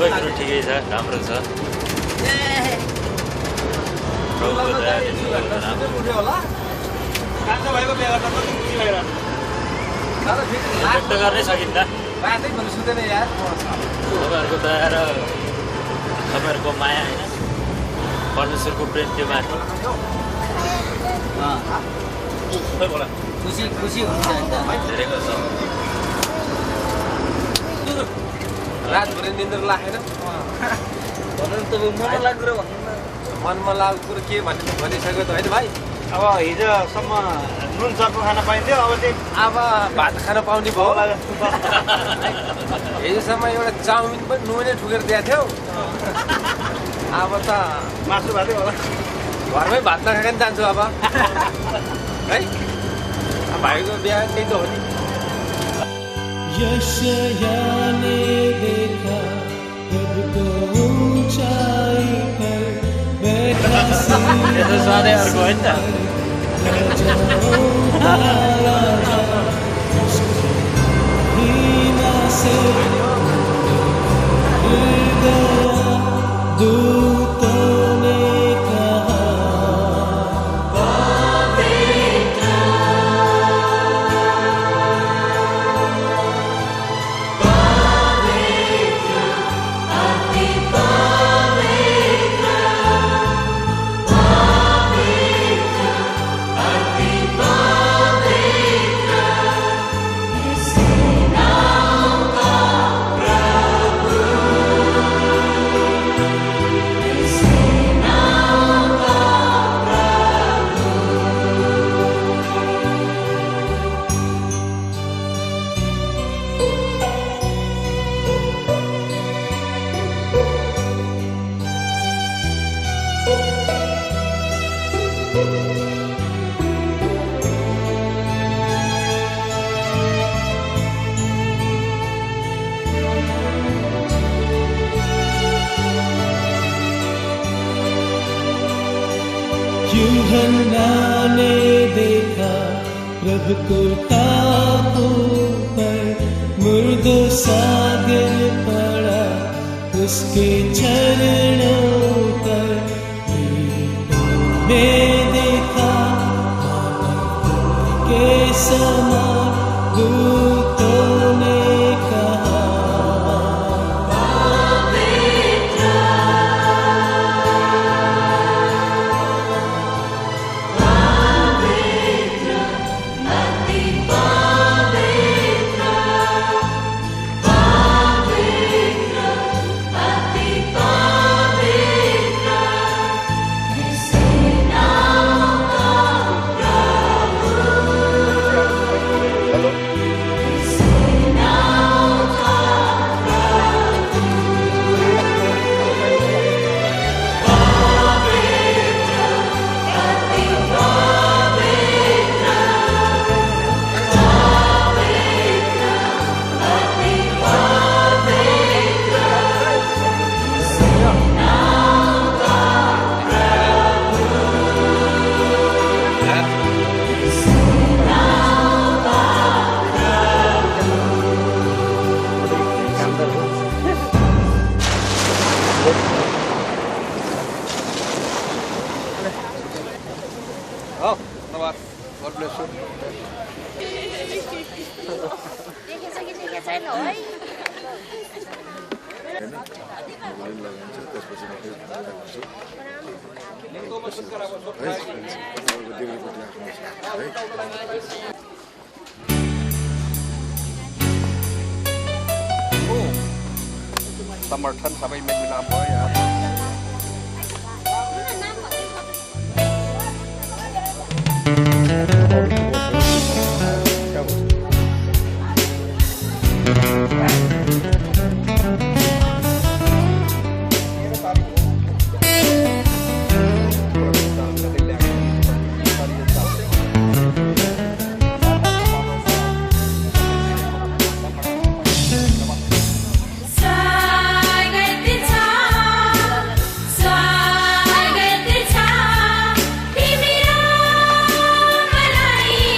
सबै कुरो ठिकै छ, राम्रो छ। प्रभुको दयाले सबै कुरो राम्रो छ। व्यक्त गर्नै सकिन्न। तपाईँहरूको दया र तपाईँहरूको माया होइन, परमेश्वरको प्रेम त्यो माथि खुसी खुसी हुन्छ धेरै छ। रातभरि निन्द्रा लागेन मनमा लागेको कुरो के भनिसक्यो त होइन भाइ। अब हिजोसम्म नुन चर्को खान पाइन्थ्यो, अब चाहिँ अब भात खान पाउने भयो। हिजोसम्म एउटा चाउमिन पनि नुनै ठुकेर दिएको थियो, अब त मासु भातै होला। घरमै भात नखाएर जान्छु अब है। भाइको बिहा त्यही त हो नि। यशयाने देखा प्रभुको ऊंचाई पर बैठा यस्तो सधैँ अर्को होइन त। दूतों ने कहा यूहन्ना ने देखा प्रभु को टापू पर मुर्दों सा गिर पड़ा उसके चरणों पर। मैं देखा के समान दूतों ने कहा God bless you. समर्थन सबै मिलाप भयो यार। स्वागत छ तिम्रो मलाई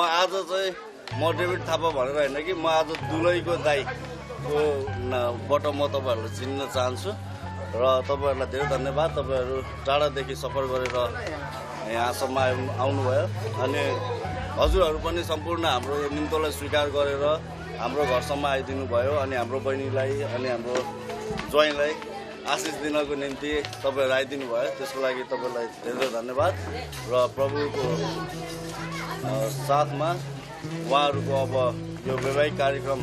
आज चाहिँ म डेभिड थापा भनेर होइन कि म आज दुलैको दाईको बाट म तपाईँहरूलाई चिन्न चाहन्छु र तपाईँहरूलाई धेरै धन्यवाद। तपाईँहरू टाढादेखि सफर गरेर यहाँसम्म आउनुभयो अनि हजुरहरू पनि सम्पूर्ण हाम्रो यो निम्तोलाई स्वीकार गरेर हाम्रो घरसम्म आइदिनु भयो अनि हाम्रो बहिनीलाई अनि हाम्रो ज्वाइँलाई आशिष दिनको निम्ति तपाईँहरू आइदिनु भयो, त्यसको लागि तपाईँलाई धेरै धन्यवाद। र प्रभुको साथमा उहाँहरूको अब यो वैवाहिक कार्यक्रम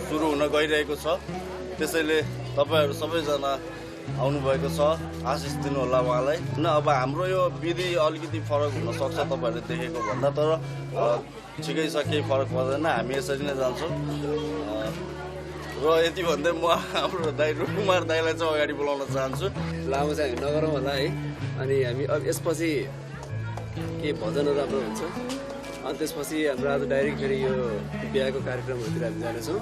सुरु हुन गइरहेको छ, त्यसैले तपाईँहरू सबैजना आउनुभएको छ, आशिष दिनुहोला उहाँलाई। अब हाम्रो यो विधि अलिकति फरक हुनसक्छ तपाईँहरूले देखेको भन्दा, तर ठिकै छ, केही फरक पर्दैन, हामी यसरी नै जान्छौँ। र यति भन्दै म हाम्रो दाइ रुकुमार दाइलाई चाहिँ अगाडि बोलाउन चाहन्छु। लामो चाहिँ हामी नगरौँ होला है, अनि हामी अब यसपछि के भजनहरू राम्रो हुन्छ, अनि त्यसपछि हाम्रो आज डाइरेक्ट फेरि यो बिहाको कार्यक्रमहरूतिर हामी जानेछौँ।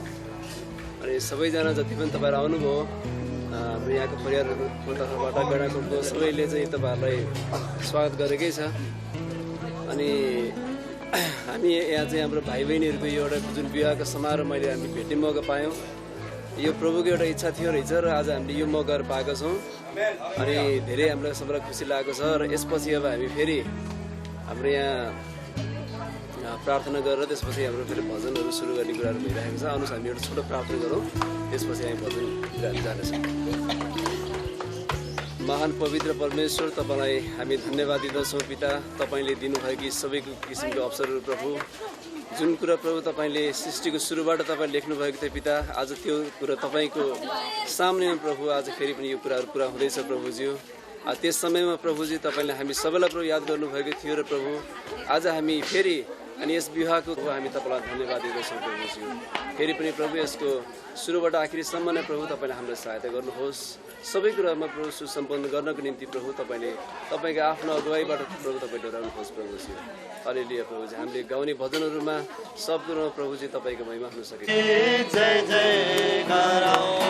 अनि सबैजना जति पनि तपाईँहरू आउनुभयो, हाम्रो यहाँको परिवारहरूको तर्फबाट गणाकोटको सबैले चाहिँ तपाईँहरूलाई स्वागत गरेकै छ। अनि हामी यहाँ चाहिँ हाम्रो भाइ बहिनीहरूको यो एउटा जुन विवाहको समारोह हामी भेट्ने मौका पायौँ, यो प्रभुको एउटा इच्छा थियो रहेछ र आज हामीले यो मौकाहरू पाएका छौँ। अनि धेरै हामीलाई सबैलाई खुसी लागेको छ। र यसपछि अब हामी फेरि हाम्रो यहाँ प्रार्थना गरेर त्यसपछि हाम्रो फेरि भजनहरू सुरु गर्ने कुराहरू भइरहेको छ। आउनुहोस् हामी एउटा छोटो प्रार्थना गरौँ, त्यसपछि हामी भजनतिर हामी जानेछौँ। महान पवित्र परमेश्वर, तपाईँलाई हामी धन्यवाद दिँदछौँ पिता। तपाईँले दिनुभएकी सबै किसिमको अवसरहरू प्रभु, जुन कुरा प्रभु तपाईँले सृष्टिको सुरुबाट तपाईँले लेख्नुभएको थियो पिता, आज त्यो कुरा तपाईँको सामनेमा प्रभु आज फेरि पनि यो कुराहरू पुरा हुँदैछ प्रभुज्यू। त्यस समयमा प्रभुजी तपाईँले हामी सबैलाई प्रभु याद गर्नुभएको थियो र प्रभु आज हामी फेरि अनि यस विवाहको हामी तपाईँलाई धन्यवाद दिँदछौँ प्रभुज्यू। फेरि पनि प्रभु यसको सुरुबाट आखिरीसम्म नै प्रभु तपाईँले हामीलाई सहायता गर्नुहोस्। सबै कुरामा प्रभु सुसम्पन्न गर्नको निम्ति प्रभु तपाईँले तपाईँको आफ्नो अगुवाईबाट प्रभु तपाईँ डोराउनुहोस् प्रभुजी। हालेलुया प्रभुजी। हामीले गाउने भजनहरूमा सब कुरामा प्रभुजी तपाईँको महिमा हुन सके। Karana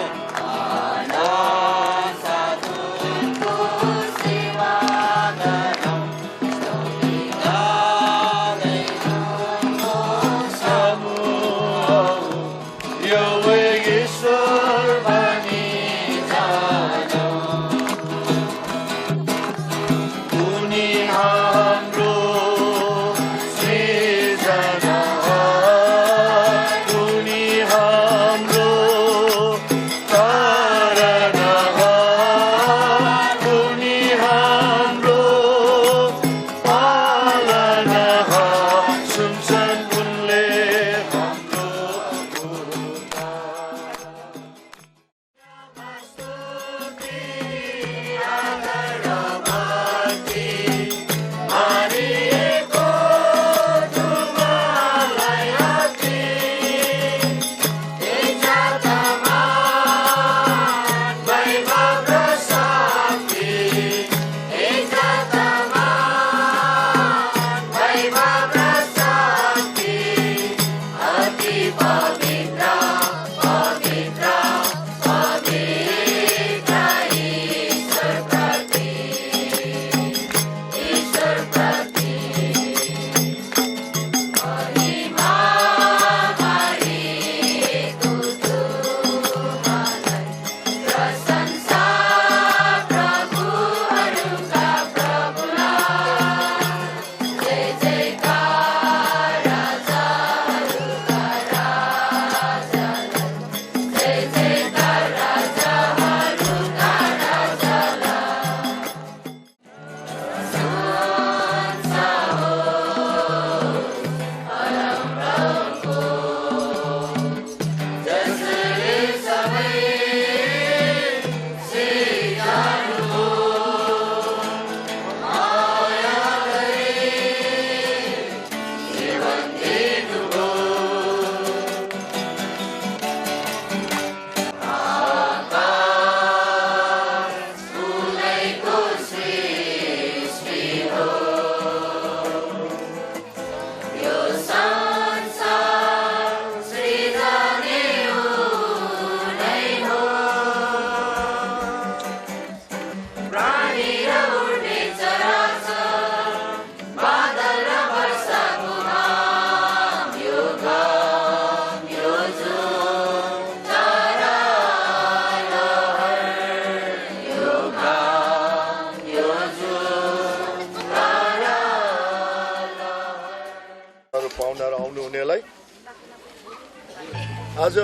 आज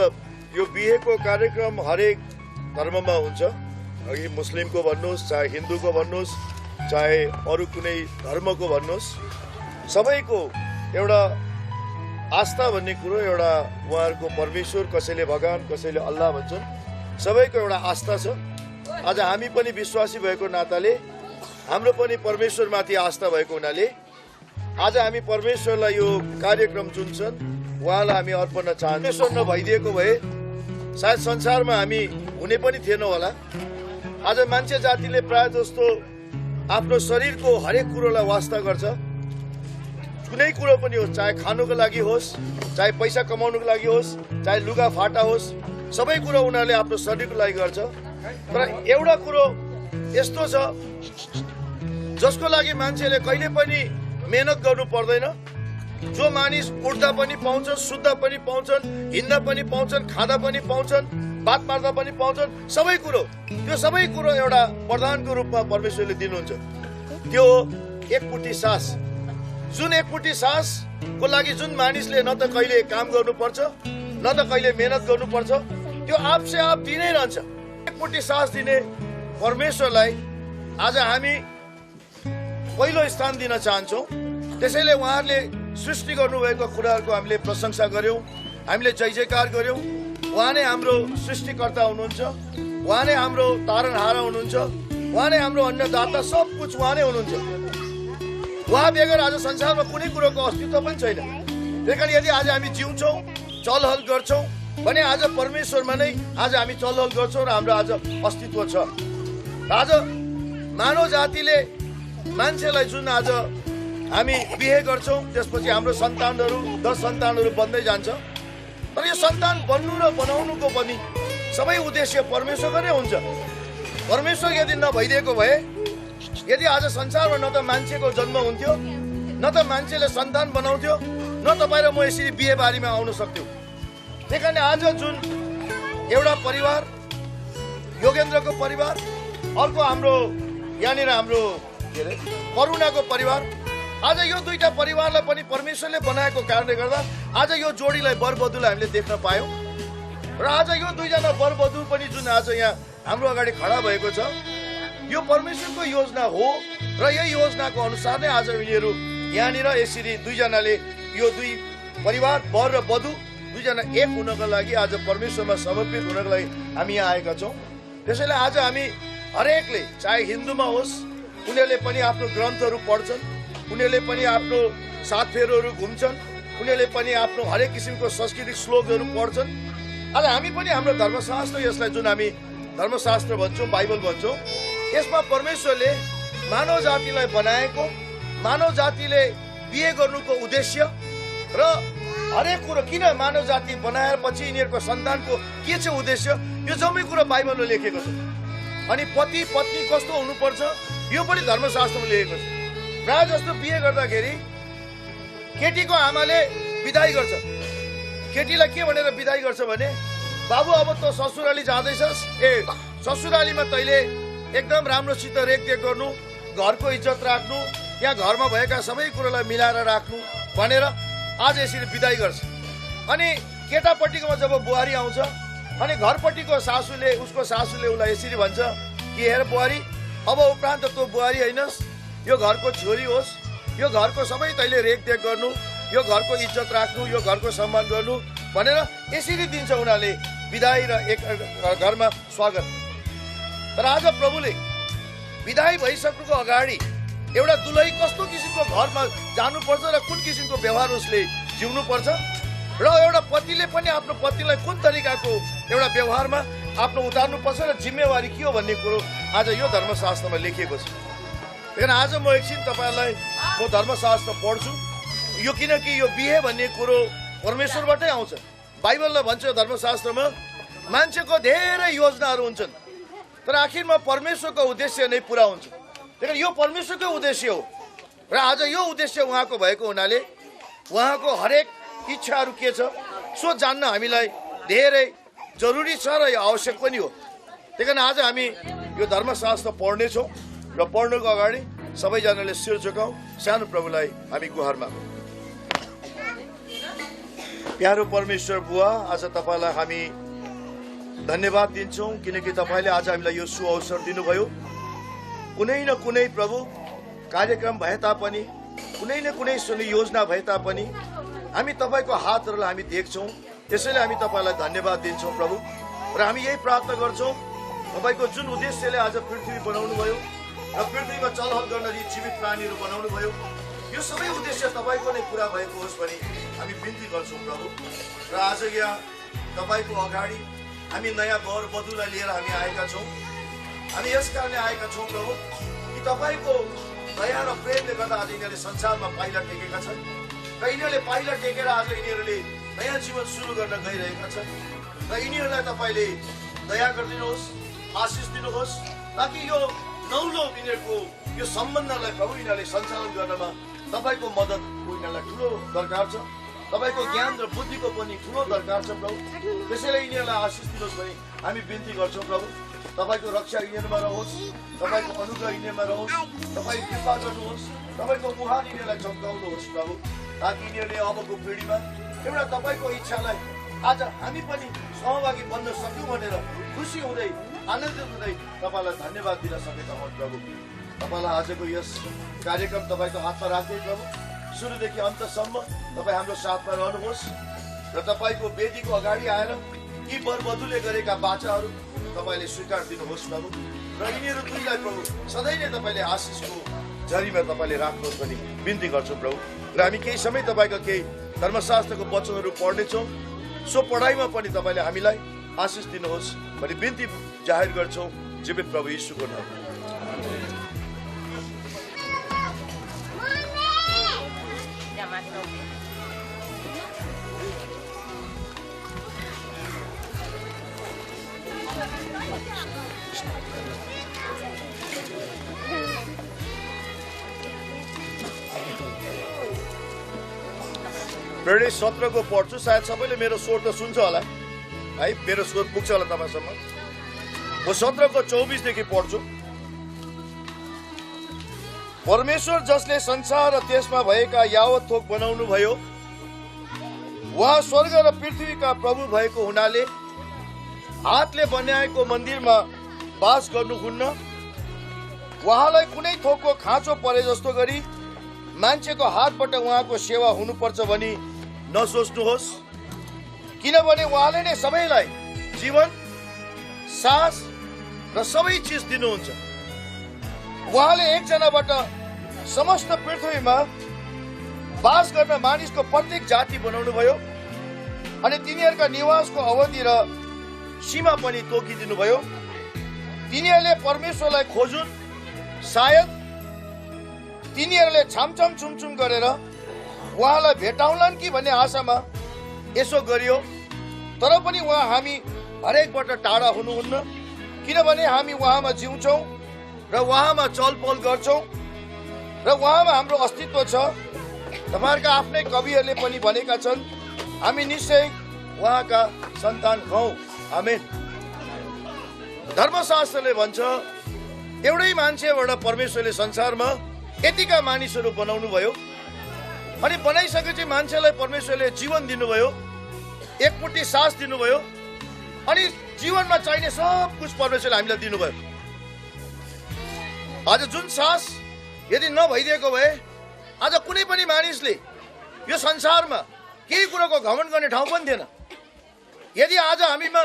यो बिहेको कार्यक्रम हरेक धर्ममा हुन्छ, अघि मुस्लिमको भन्नुहोस्, चाहे हिन्दूको भन्नुहोस्, चाहे अरू कुनै धर्मको भन्नुहोस्, सबैको एउटा आस्था भन्ने कुरो, एउटा उहाँहरूको परमेश्वर, कसैले भगवान, कसैले अल्लाह भन्छन्, सबैको एउटा आस्था छ। आज हामी पनि विश्वासी भएको नाताले, हाम्रो पनि परमेश्वरमाथि आस्था भएको हुनाले आज हामी परमेश्वरलाई यो कार्यक्रम जुन्छन् उहाँलाई हामी अर्पण चाहन्छौँ। परमेश्वर नभइदिएको भए सायद संसारमा हामी हुने पनि थिएनौँ होला। आज मान्छे जातिले प्राय जस्तो आफ्नो शरीरको हरेक कुरोलाई वास्ता गर्छ। कुनै कुरो पनि होस्, चाहे खानुको लागि होस्, चाहे पैसा कमाउनुको लागि होस्, चाहे लुगा फाटा होस्, सबै कुरो उनीहरूले आफ्नो शरीरको लागि गर्छ। तर एउटा कुरो यस्तो छ जसको लागि मान्छेले कहिले पनि मेहनत गर्नु पर्दैन। जो मानिस उठ्दा पनि पाउँछन्, सुत्दा पनि पाउँछन्, हिँड्दा पनि पाउँछन्, खाँदा पनि पाउँछन्, बात मार्दा पनि पाउँछन्, सबै कुरो, त्यो सबै कुरो एउटा वरदानको रूपमा परमेश्वरले दिनुहुन्छ। त्यो एकपुटी सास, जुन एकपुटी सासको लागि जुन मानिसले न त कहिले काम गर्नुपर्छ, न त कहिले मेहनत गर्नुपर्छ, त्यो आपसे आप दिनै रहन्छ। एकपुटी सास दिने परमेश्वरलाई आज हामी पहिलो स्थान दिन चाहन्छौँ। त्यसैले उहाँहरूले सृष्टि गर्नुभएको कुराहरूको हामीले प्रशंसा गर्यौँ, हामीले जय जयकार गर्यौँ। उहाँ नै हाम्रो सृष्टिकर्ता हुनुहुन्छ, उहाँ नै हाम्रो तारनहारा हुनुहुन्छ, उहाँ नै हाम्रो अन्नदाता, सब कुछ उहाँ नै हुनुहुन्छ। उहाँ बेगर आज संसारमा कुनै कुरोको अस्तित्व पनि छैन। त्यही कारण यदि आज हामी जिउँछौँ, चलहल गर्छौँ भने आज परमेश्वरमा नै आज हामी चलहल गर्छौँ र हाम्रो आज अस्तित्व छ। आज मानव जातिले मान्छेलाई जुन आज हामी बिहे गर्छौँ, त्यसपछि हाम्रो सन्तानहरू 10 सन्तानहरू बन्दै जान्छ। तर यो सन्तान बन्नु र बनाउनुको पनि सबै उद्देश्य परमेश्वरको नै हुन्छ। परमेश्वर यदि नभइदिएको भए, यदि आज संसारमा न त मान्छेको जन्म हुन्थ्यो, न त मान्छेले सन्तान बनाउँथ्यो, न तपाईँ र म यसरी बिहेबारीमा आउन सक्थ्यौँ। त्यही कारण आज जुन एउटा परिवार, योगेन्द्रको परिवार, अर्को हाम्रो यहाँनिर हाम्रो करुणाको परिवार, आज यो दुईटा परिवारलाई पनि परमेश्वरले बनाएको कारणले गर्दा आज यो जोडीलाई वरवधुलाई हामीले देख्न पायौँ। र आज यो दुईजना वरवधु पनि जुन आज यहाँ हाम्रो अगाडि खडा भएको छ, यो परमेश्वरको योजना हो र यही योजनाको अनुसार नै आज यिनीहरू यहाँनिर यसरी दुईजनाले, यो दुई परिवार वर र वधु दुईजना एक हुनको लागि, आज परमेश्वरमा समर्पित हुनको लागि हामी यहाँ आएका छौँ। त्यसैले आज हामी हरेकले, चाहे हिन्दूमा होस्, उनीहरूले पनि आफ्नो ग्रन्थहरू पढ्छन्, उनीहरूले पनि आफ्नो साथफेरहरू घुम्छन्, उनीहरूले पनि आफ्नो हरेक किसिमको सांस्कृतिक श्लोकहरू पढ्छन्। आज हामी पनि हाम्रो धर्मशास्त्र, यसलाई जुन हामी धर्मशास्त्र भन्छौँ, बाइबल भन्छौँ, यसमा परमेश्वरले मानव जातिलाई बनाएको, मानव जातिले बिहे गर्नुको उद्देश्य र हरेक कुरो, किन मानव जाति बनाएर पछि यिनीहरूको सन्तानको के छ उद्देश्य, यो जम्मै कुरो बाइबलमा लेखेको छ। अनि पति पत्नी कस्तो हुनुपर्छ यो पनि धर्मशास्त्रमा लेखेको छ। प्राय जस्तो बिहे गर्दाखेरि केटीको आमाले बिदाई गर्छ। केटीलाई के भनेर बिदाई गर्छ भने, बाबु अब त ससुराली जाँदैछस्, ससुरालीमा तैले एकदम राम्रोसित रेखदेख गर्नु, घरको इज्जत राख्नु, यहाँ घरमा भएका सबै कुरोलाई मिलाएर राख्नु भनेर आज यसरी बिदाई गर्छ। अनि केटापट्टिकोमा जब बुहारी आउँछ, अनि घरपट्टिको सासूले, उसको सासूले उसलाई यसरी भन्छ कि हेर बुहारी, अब उपरान्त तँ बुहारी होइनस्, यो घरको छोरी होस्, यो घरको सबै तैले रेखदेख गर्नु, यो घरको इज्जत राख्नु, यो घरको सम्मान गर्नु भनेर यसरी दिन्छ उनीहरूले बिदाई र एक घरमा स्वागत। तर आज प्रभुले बिदाई भइसक्नुको अगाडि एउटा दुलही कस्तो किसिमको घरमा जानुपर्छ र कुन किसिमको व्यवहार उसले जिउनुपर्छ, र एउटा पतिले पनि आफ्नो पत्नीलाई कुन तरिकाको एउटा व्यवहारमा आफ्नो उतार्नुपर्छ र जिम्मेवारी के हो भन्ने कुरो आज यो धर्मशास्त्रमा लेखिएको छ। त्यही आज म एकछिन तपाईँहरूलाई म धर्मशास्त्र पढ्छु, यो किनकि यो बिहे भन्ने कुरो परमेश्वरबाटै आउँछ। बाइबलले भन्छ धर्मशास्त्रमा मान्छेको धेरै योजनाहरू हुन्छन्, तर आखिरमा परमेश्वरको उद्देश्य नै पुरा हुन्छ। त्यही यो परमेश्वरको उद्देश्य हो र आज यो उद्देश्य उहाँको भएको हुनाले उहाँको हरेक इच्छाहरू के छ सो जान्न हामीलाई धेरै जरुरी छ र यो आवश्यक पनि हो। त्यही कारण आज हामी यो धर्मशास्त्र पढ्नेछौँ र पढ्नुको अगाडि सबैजनाले शिर झुकाउँ, सानो प्रभुलाई हामी गुहार मागौँ। प्यारो परमेश्वर बुवा, आज तपाईँलाई हामी धन्यवाद दिन्छौँ किनकि तपाईँले आज हामीलाई यो सुअवसर दिनुभयो। कुनै न कुनै प्रभु कार्यक्रम भए तापनि, कुनै न कुनै योजना भए तापनि हामी तपाईँको हातहरूलाई हामी देख्छौँ। त्यसैले हामी तपाईँलाई धन्यवाद दिन्छौँ प्रभु। र हामी यही प्रार्थना गर्छौँ, तपाईँको जुन उद्देश्यले आज पृथ्वी बनाउनु भयो र पृथ्वीमा चलहल गर्न यी जीवित प्राणीहरू बनाउनु भयो, यो सबै उद्देश्य तपाईँको नै पुरा भएको होस् भनी हामी बिन्ती गर्छौँ प्रभु। र आज यहाँ तपाईँको अगाडि हामी नयाँ वर वधुलाई लिएर हामी आएका छौँ। हामी यस कारणले आएका छौँ प्रभु कि तपाईँको दया र प्रेमले गर्दा आज यिनीहरूले संसारमा पाइला टेकेका छन् र यिनीहरूले पाइला टेकेर आज यिनीहरूले नयाँ जीवन सुरु गर्न गइरहेका छन्। र यिनीहरूलाई तपाईँले दया गरिदिनुहोस्, आशिष दिनुहोस्, ताकि यो नौलो यिनीहरूको यो सम्बन्धलाई प्रभु यिनीहरूले सञ्चालन गर्नमा तपाईँको मद्दतको यिनीहरूलाई ठुलो दरकार छ। तपाईँको ज्ञान र बुद्धिको पनि ठुलो दरकार छ प्रभु। त्यसैले यिनीहरूलाई आशिष दिनुहोस् भने हामी बिन्ती गर्छौँ प्रभु। तपाईँको रक्षा यिनीहरूमा रहोस्, तपाईँको अनुग्रह यिनीहरूमा रहोस्, तपाईँ कृपा गर्नुहोस्, तपाईँको मुहार यिनीहरूलाई चम्काउनुहोस् प्रभु, ताकि यिनीहरूले अबको पिँढीमा एउटा तपाईँको इच्छालाई आज हामी पनि सहभागी बन्न सक्यौँ भनेर खुसी हुँदै आनन्दित हुँदै तपाईँलाई धन्यवाद दिन सकेका हौँ प्रभु। तपाईँलाई आजको यस कार्यक्रम तपाईँको हातमा राख्दै प्रभु, सुरुदेखि अन्तसम्म तपाईँ हाम्रो साथमा रहनुहोस् र तपाईँको वेदीको अगाडि आएर यी वरवधुले गरेका बाचाहरू तपाईँले स्वीकार दिनुहोस् प्रभु। र यिनीहरू दुईलाई प्रभु सधैँ नै तपाईँले आशिषको जरीमा तपाईँले राख्नुहोस् भनी बिन्ती गर्छौँ प्रभु। र हामी केही समय तपाईँका केही धर्मशास्त्रको वचनहरू पढ्नेछौँ। सो पढाइमा पनि तपाईँले हामीलाई आशिष दिनुहोस् भनी बिन्ती जाहेर गर्छौँ जीवित प्रभु यीशुको नाममा। प्रेरित 17 को पढ्छु, सायद सबैले मेरो स्वर त सुन्छ होला है, मेरो स्वर पुग्छ होला तपाईँसम्म। म 17 को 24 देखि पढ्छु। परमेश्वर जसले संसार र त्यसमा भएका यावत थोक बनाउनु भयो, उहाँ स्वर्ग र पृथ्वीका प्रभु भएको हुनाले हातले बनाएको मन्दिरमा वास गर्नुहुन्न। उहाँलाई कुनै थोकको खाँचो परे जस्तो गरी मान्छेको हातबाट उहाँको सेवा हुनुपर्छ भनी नसोच्नुहोस्, किनभने उहाँले नै सबैलाई जीवन, सास र सबै चिज दिनुहुन्छ। उहाँले एकजनाबाट समस्त पृथ्वीमा वास गर्न मानिसको प्रत्येक जाति बनाउनु भयो अनि तिनीहरूका निवासको अवधि र सीमा पनि तोकिदिनु भयो। तिनीहरूले परमेश्वरलाई खोजुन्, सायद तिनीहरूले छामछाम छुमछुम गरेर उहाँलाई भेटाउलान् कि भन्ने आशामा यसो गरियो। तर पनि उहाँ हामी हरेकबाट टाढा हुनुहुन्न, किनभने हामी उहाँमा जिउँछौँ र उहाँमा चलपल गर्छौँ र उहाँमा हाम्रो अस्तित्व छ। तपाईँहरूका आफ्नै कविहरूले पनि भनेका छन्, हामी निश्चय उहाँका सन्तान हौँ। आमेन। धर्मशास्त्रले भन्छ एउटै मान्छेबाट परमेश्वरले संसारमा यतिका मानिसहरू बनाउनु भयो अनि बनाइसकेपछि मान्छेलाई परमेश्वरले जीवन दिनुभयो, एकमुठी सास दिनुभयो अनि जीवनमा चाहिने सब कुछ परमेश्वरले हामीलाई दिनुभयो। आज जुन सास यदि नभइदिएको भए आज कुनै पनि मानिसले यो संसारमा केही कुरोको घमण्ड गर्ने ठाउँ पनि थिएन। यदि आज हामीमा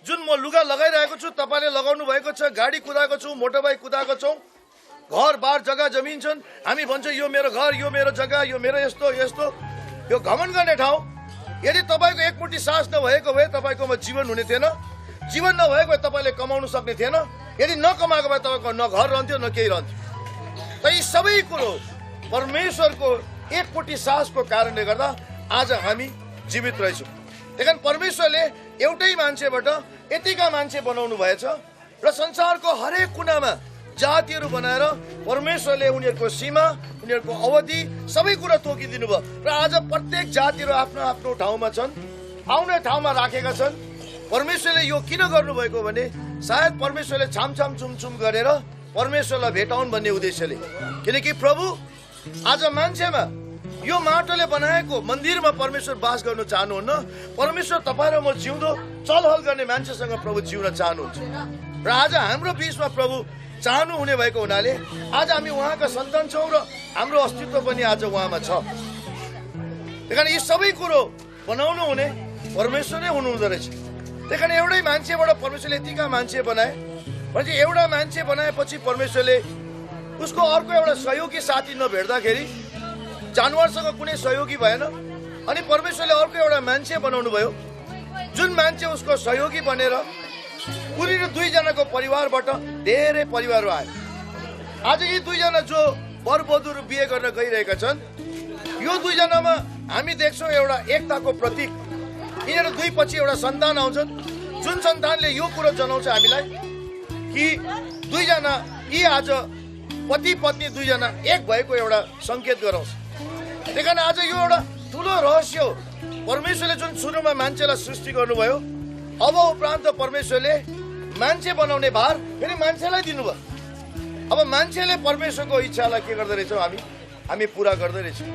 जुन म लुगा लगाइरहेको छु, तपाईँले लगाउनु भएको छ, गाडी कुदाएको छु, मोटरबाइक कुदाएको छौँ, घर बार जग्गा जमिन छन्, हामी भन्छौँ यो मेरो घर, यो मेरो जग्गा, यो मेरो यस्तो यस्तो, यो घमण्ड गर्ने ठाउँ। यदि तपाईँको एकमुठी सास नभएको भए तपाईँकोमा जीवन हुने थिएन, जीवन नभएको भए तपाईँले कमाउनु सक्ने थिएन, यदि नकमाएको भए तपाईँको न घर रहन्थ्यो न केही रहन्थ्यो। त यी सबै कुरो परमेश्वरको एकमुठी सासको कारणले गर्दा आज हामी जीवित रहेछौँ। त्यही कारण परमेश्वरले एउटै मान्छेबाट यतिका मान्छे बनाउनु भएछ र संसारको हरेक कुनामा जातिहरू बनाएर परमेश्वरले उनीहरूको सीमा, उनीहरूको अवधि सबै कुरा तोकिदिनु भयो र आज प्रत्येक जातिहरू आफ्नो आफ्नो ठाउँमा छन्, आउने ठाउँमा राखेका छन्। परमेश्वरले यो किन गर्नुभएको भने सायद परमेश्वरले छामछाम छुमछुम गरेर परमेश्वरलाई भेटाउन् भन्ने उद्देश्यले। किनकि प्रभु आज मान्छेमा यो माटोले बनाएको मन्दिरमा परमेश्वर बास गर्न चाहनुहुन्न। परमेश्वर तपाईँ र म जिउँदो चलहल गर्ने मान्छेसँग प्रभु जिउन चाहनुहुन्छ। र आज हाम्रो बिचमा प्रभु चाहनु हुने भएको हुनाले आज हामी उहाँका सन्तान छौँ र हाम्रो अस्तित्व पनि आज उहाँमा छ। त्यही कारण यी सबै कुरो बनाउनु हुने परमेश्वर नै हुनुहुँदो रहेछ। त्यही कारण एउटै मान्छेबाट परमेश्वरले यतिका मान्छे बनाए भनेपछि एउटा मान्छे बनाएपछि परमेश्वरले उसको अर्को एउटा सहयोगी साथी नभेट्दाखेरि जानवरसँग कुनै सहयोगी भएन अनि परमेश्वरले अर्को एउटा मान्छे बनाउनु भयो जुन मान्छे उसको सहयोगी बनेर उनी र दुईजनाको परिवारबाट धेरै परिवारहरू आए। आज यी दुईजना जो वरवधुहरू बिहे गर्न गइरहेका छन् यो दुईजनामा हामी देख्छौँ एउटा एकताको प्रतीक। यिनीहरू दुई पछि एउटा सन्तान आउँछन् जुन सन्तानले यो कुरो जनाउँछ हामीलाई कि दुईजना यी आज पति पत्नी दुईजना एक भएको एउटा सङ्केत गराउँछ। त्यही कारण आज यो एउटा ठुलो रहस्य हो। परमेश्वरले जुन सुरुमा मान्छेलाई सृष्टि गर्नुभयो अब उपरान्त परमेश्वरले मान्छे बनाउने भार फेरि मान्छेलाई दिनुभयो। अब मान्छेले परमेश्वरको इच्छालाई के गर्दो रहेछौँ हामी पुरा गर्दै रहेछौँ।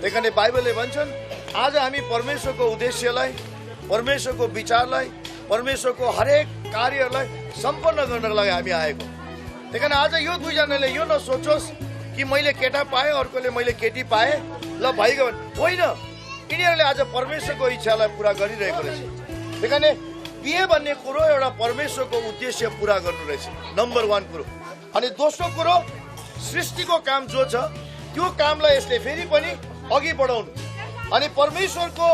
त्यही कारण बाइबलले भन्छन् आज हामी परमेश्वरको उद्देश्यलाई परमेश्वरको विचारलाई परमेश्वरको हरेक कार्यहरूलाई सम्पन्न गर्नको लागि हामी आएको। त्यही कारण आज यो दुईजनाले यो नसोचोस् कि मैले केटा पाएँ अर्कोले मैले केटी पाएँ ल भइगयो होइन। यिनीहरूले आज परमेश्वरको इच्छालाई पुरा गरिरहेको रहेछ। त्यही कारण बिहे भन्ने कुरो एउटा परमेश्वरको उद्देश्य पुरा गर्नु रहेछ नम्बर 1 कुरो। अनि दोस्रो कुरो सृष्टिको काम जो छ त्यो कामलाई यसले फेरि पनि अघि बढाउनु अनि परमेश्वरको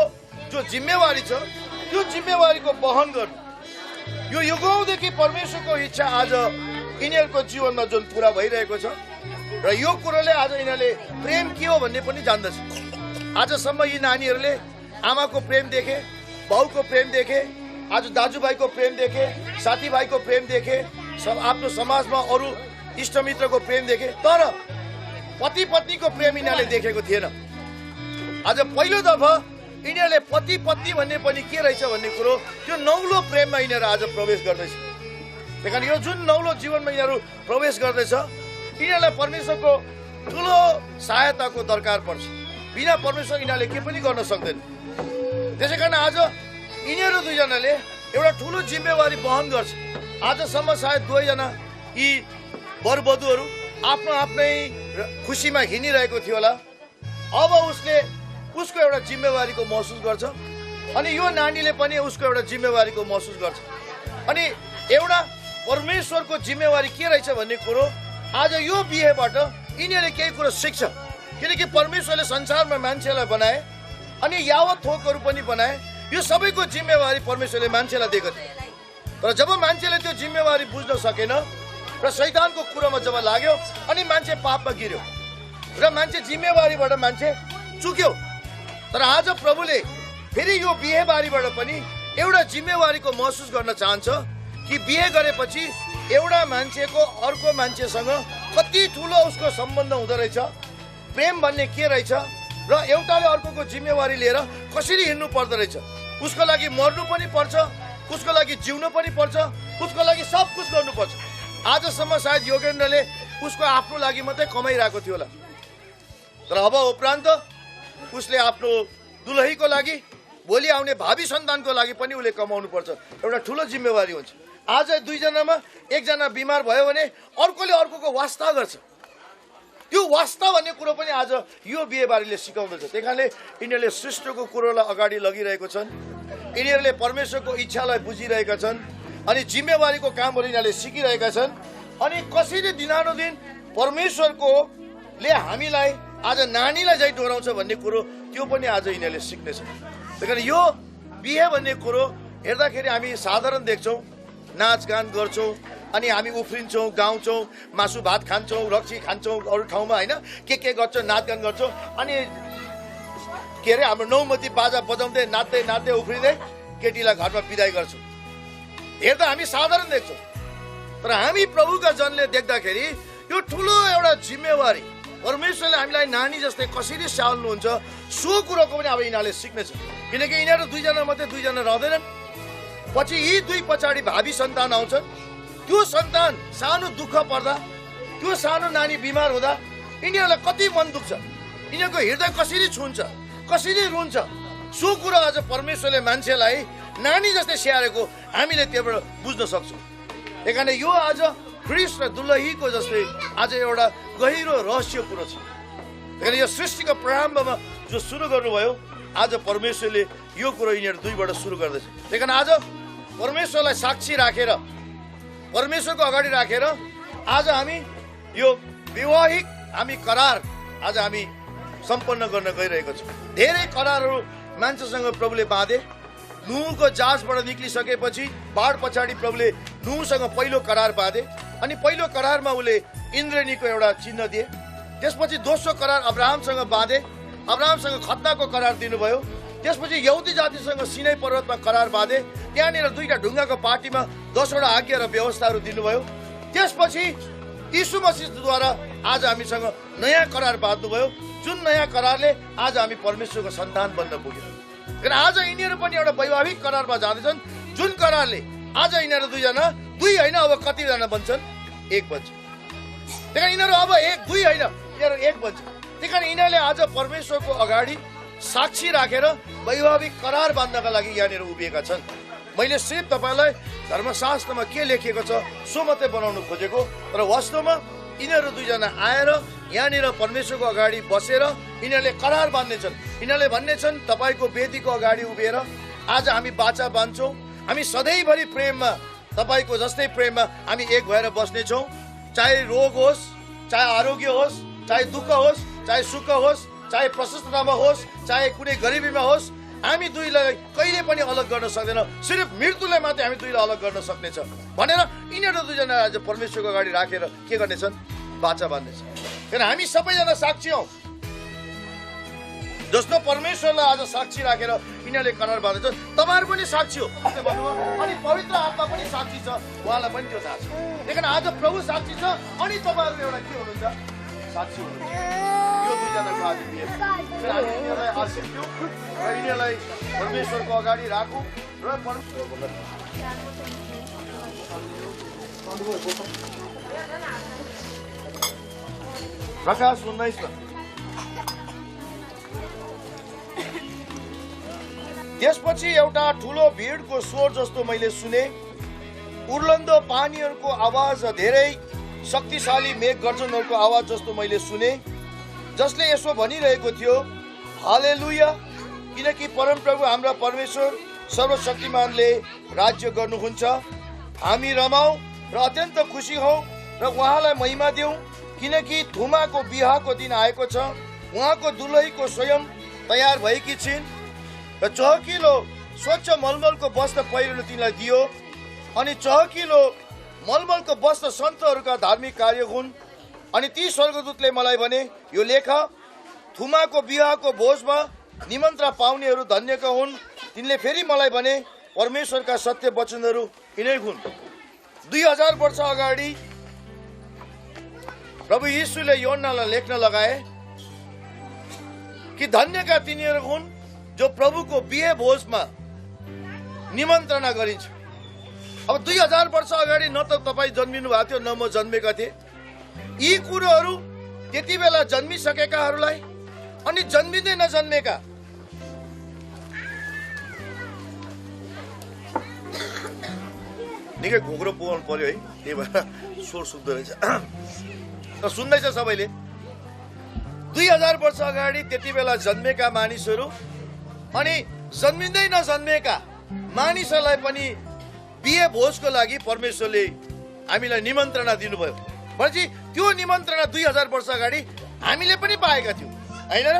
जो जिम्मेवारी छ त्यो जिम्मेवारीको वहन गर्नु। यो युगौँदेखि परमेश्वरको इच्छा आज यिनीहरूको जीवनमा जुन पुरा भइरहेको छ र यो कुरोले आज यिनीहरूले प्रेम के हो भन्ने पनि जान्दछ। आजसम्म यी नानीहरूले आमाको प्रेम देखे, बाउको प्रेम देखे, आज दाजुभाइको प्रेम देखे, साथीभाइको प्रेम देखे, आफ्नो समाजमा अरू इष्टमित्रको प्रेम देखे, तर पति पत्नीको प्रेम यिनीहरूले देखेको थिएन। आज पहिलो दफा यिनीहरूले पति पत्नी भन्ने पनि के रहेछ भन्ने कुरो त्यो नौलो प्रेममा यिनीहरू आज प्रवेश गर्दैछ। त्यही कारण यो जुन नौलो जीवनमा यिनीहरू प्रवेश गर्दैछ यिनीहरूलाई परमेश्वरको ठुलो सहायताको दरकार पर्छ। बिना परमेश्वर यिनीहरूले के पनि गर्न सक्दैन। त्यसै कारण आज यिनीहरू दुईजनाले एउटा ठुलो जिम्मेवारी वहन गर्छ। आजसम्म सायद दुवैजना यी वरवधुहरू आफ्नो आफ्नै खुसीमा हिँडिरहेको थियो होला। अब उसको एउटा जिम्मेवारीको महसुस गर्छ अनि यो नानीले पनि उसको एउटा जिम्मेवारीको महसुस गर्छ। अनि एउटा परमेश्वरको जिम्मेवारी के रहेछ भन्ने कुरो आज यो बिहेबाट यिनीहरूले केही कुरो सिक्छ। किनकि परमेश्वरले संसारमा मान्छेलाई बनाए अनि यावत थोकहरू पनि बनाए। यो सबैको जिम्मेवारी परमेश्वरले मान्छेलाई दिएको थियो। तर जब मान्छेले त्यो जिम्मेवारी बुझ्न सकेन र शैतानको कुरोमा जब लाग्यो अनि मान्छे पापमा गिर्यो र मान्छे जिम्मेवारीबाट मान्छे चुक्यो। तर आज प्रभुले फेरि यो बिहेबारीबाट पनि एउटा जिम्मेवारीको महसुस गर्न चाहन्छ कि बिहे गरेपछि एउटा मान्छेको अर्को मान्छेसँग कति ठुलो उसको सम्बन्ध हुँदो रहेछ, प्रेम भन्ने के रहेछ र एउटाले अर्कोको जिम्मेवारी लिएर कसरी हिँड्नु पर्दो रहेछ। उसको लागि मर्नु पनि पर्छ, उसको लागि जिउनु पनि पर्छ, उसको लागि सब कुछ गर्नुपर्छ। आजसम्म सायद योगेन्द्रले उसको आफ्नो लागि मात्रै कमाइरहेको थियो होला, तर अब उपरान्त उसले आफ्नो दुलहीको लागि भोलि आउने भावी सन्तानको लागि पनि उसले कमाउनु पर्छ। एउटा ठुलो जिम्मेवारी हुन्छ। आज दुईजनामा एकजना बिमार भयो भने अर्कोले अर्कोको वास्ता गर्छ। त्यो वास्ता भन्ने कुरो पनि आज यो बिहेबारीले सिकाउँदछ। त्यही कारणले यिनीहरूले सृष्टिको कुरोलाई अगाडि लगिरहेको छन्, यिनीहरूले परमेश्वरको इच्छालाई बुझिरहेका छन् अनि जिम्मेवारीको कामहरू यिनीहरूले सिकिरहेका छन्। अनि कसरी दिनानुदिन परमेश्वरकोले हामीलाई आज नानीलाई चाहिँ डोराउँछ भन्ने कुरो त्यो पनि आज यिनीहरूले सिक्नेछ। त्यही कारण यो बिहे भन्ने कुरो हेर्दाखेरि हामी साधारण देख्छौँ, नाचगान गर्छौँ अनि हामी उफ्रिन्छौँ, गाउँछौँ, मासु भात खान्छौँ, रक्सी खान्छौँ, अरू ठाउँमा होइन के गर्छौँ, नाचगान गर्छौँ अनि के अरे हाम्रो नौमती बाजा बजाउँदै नाच्दै नाच्दै उफ्रिँदै केटीलाई घरमा बिदाई गर्छौँ। हेर्दा हामी साधारण देख्छौँ, तर हामी प्रभुका जनले देख्दाखेरि यो ठुलो एउटा जिम्मेवारी परमेश्वरले हामीलाई नानी जस्तै कसरी स्याहाल्नुहुन्छ सो कुरोको पनि अब यिनीहरूले सिक्नेछ। किनकि यिनीहरू दुईजना मात्रै दुईजना रहँदैनन्, पछि यी दुई पछाडि भावी सन्तान आउँछन्। त्यो सन्तान सानो दुःख पर्दा, त्यो सानो नानी बिमार हुँदा यिनीहरूलाई कति मन दुख्छ। यिनीहरूको हृदय कसरी छुन्छ, कसरी रुन्छ, सो कुरा आज परमेश्वरले मान्छेलाई नानी जस्तै स्याहारेको हामीले त्यहाँबाट बुझ्न सक्छौँ। त्यही कारण यो आज ख्रिस्ट र दुलहीको जस्तै आज एउटा गहिरो रहस्य कुरो छ। त्यही कारण यो सृष्टिको प्रारम्भमा जो सुरु गर्नुभयो, आज परमेश्वरले यो कुरो यिनीहरू दुईबाट सुरु गर्दैछ। त्यही कारण आज परमेश्वरलाई साक्षी राखेर, परमेश्वरको अगाडि राखेर आज हामी यो वैवाहिक हामी करार आज हामी सम्पन्न गर्न गइरहेको छौँ। धेरै करारहरू मान्छेसँग प्रभुले बाँधे। नुहको जहाजबाट निक्लिसकेपछि बाढ पछाडि प्रभुले नुहसँग पहिलो करार बाँधे अनि पहिलो करारमा उसले इन्द्रेणीको एउटा चिन्ह दिए। त्यसपछि दोस्रो करार अब्राहमसँग बाँधे, अब्राहमसँग खतनाको करार दिनुभयो। त्यसपछि यहुदी जातिसँग सिनै पर्वतमा करार बाँधे, त्यहाँनिर दुईटा ढुङ्गाको पार्टीमा 10वटा आज्ञा र व्यवस्थाहरू दिनुभयो। त्यसपछि यीशु मसीहद्वारा आज हामीसँग नयाँ करार बाँध्नुभयो, जुन नयाँ करारले आज हामी परमेश्वरको सन्तान बन्न पुग्यौँ। किन आज यिनीहरू पनि एउटा वैवाहिक करारमा जाँदैछन्, जुन करारले आज यिनीहरू दुईजना, दुई होइन अब कतिजना बन्छन्, एक बन्छ। त्यही कारण यिनीहरू अब एक दुई होइन, यिनीहरू एक बन्छ। त्यही कारण यिनीहरूले आज परमेश्वरको अगाडि साक्षी राखेर वैवाहिक करार बाँध्नका लागि यहाँनिर उभिएका छन्। मैले सिर्फ तपाईँलाई धर्मशास्त्रमा के लेखिएको छ सो मात्रै बनाउनु खोजेको, तर वास्तवमा यिनीहरू दुईजना आएर यहाँनिर परमेश्वरको अगाडि बसेर यिनीहरूले करार बाँध्नेछन्। यिनीहरूले भन्नेछन् तपाईँको वेदीको अगाडि उभिएर आज हामी बाचा बाँध्छौँ, हामी सधैँभरि प्रेममा तपाईँको जस्तै प्रेममा हामी एक भएर बस्नेछौँ। चाहे रोग होस्, चाहे आरोग्य होस्, चाहे दुःख होस्, चाहे सुख होस्, चाहे प्रशस्ततामा होस्, चाहे कुनै गरिबीमा होस्, हामी दुईलाई कहिले पनि अलग गर्न सक्दैन। सिर्फ मृत्युलाई मात्रै हामी दुईलाई अलग गर्न सक्नेछ भनेर यिनीहरू दुईजना आज परमेश्वरको अगाडि राखेर के गर्नेछन्, बाचा बाँध्नेछन्। किन हामी सबैजना साक्षी हौ। जस्तो परमेश्वरलाई आज साक्षी राखेर यिनीहरूले करार बाँध्नेछन्, तपाईँहरू पनि साक्षी हो अनि पवित्र आत्मा पनि साक्षी छ, उहाँलाई पनि त्यो थाहा छ। त्यही आज प्रभु साक्षी छ अनि तपाईँहरू एउटा के हुनुहुन्छ, साक्षी हुनुहुन्छ। यो दुईजनाको आज बिहे हामी यिनीहरूलाई आशीष दिउँ र यिनीहरूलाई परमेश्वरको अगाडि राखौँ र प्रकाश 19 त्यसपछि एउटा ठुलो भिडको स्वर जस्तो मैले सुने, उर्लन्दो पानीहरूको आवाज र धेरै शक्तिशाली मेघ गर्जनहरूको आवाज जस्तो मैले सुने, जसले यसो भनिरहेको थियो, हालेलुया, किनकि परमप्रभु हाम्रा परमेश्वर सर्वशक्तिमानले राज्य गर्नुहुन्छ। हामी रमाऊ र अत्यन्त खुसी हौ र उहाँलाई महिमा दिउँ, किनकि थुमाको बिहाको दिन आएको छ। उहाँको दुलहीको स्वयं तयार भएकी छिन् र चहकिलो स्वच्छ मलमलको वस्त्र पहिरन तिनलाई दियो अनि चहकिलो मलमलको वस्त्र सन्तहरूका धार्मिक कार्य हुन्। अनि ती स्वर्गदूतले मलाई भने, यो लेख, थुमाको बिहाको भोजमा निमन्त्रणा पाउनेहरू धन्यका हुन्। तिनले फेरि मलाई भने, परमेश्वरका सत्य वचनहरू यिनै हुन्। 2000 वर्ष अगाडि प्रभु यीशुले योहन्नालाई लेख्न लगाए कि धन्यका तिनीहरू हुन् जो प्रभुको बिहे भोजमा निमन्त्रणा गरिन्छ। अब 2000 वर्ष अगाडि न त तपाईँ जन्मिनु भएको थियो, न म जन्मेका थिएँ। यी कुरोहरू त्यति बेला जन्मिसकेकाहरूलाई अनि जन्मिँदै नजन्मेका निकै घोग्रो पुगाउनु पर्यो है, त्यही भएर स्वर सुक्दो रहेछ। सुन्दैछ सबैले? 2000 वर्ष अगाडि त्यति बेला जन्मेका मानिसहरू अनि जन्मिँदै नजन्मेका मानिसहरूलाई पनि बिहे भोजको लागि परमेश्वरले हामीलाई निमन्त्रणा दिनुभयो। भनेपछि त्यो निमन्त्रणा 2000 वर्ष अगाडि हामीले पनि पाएका थियौँ, होइन र?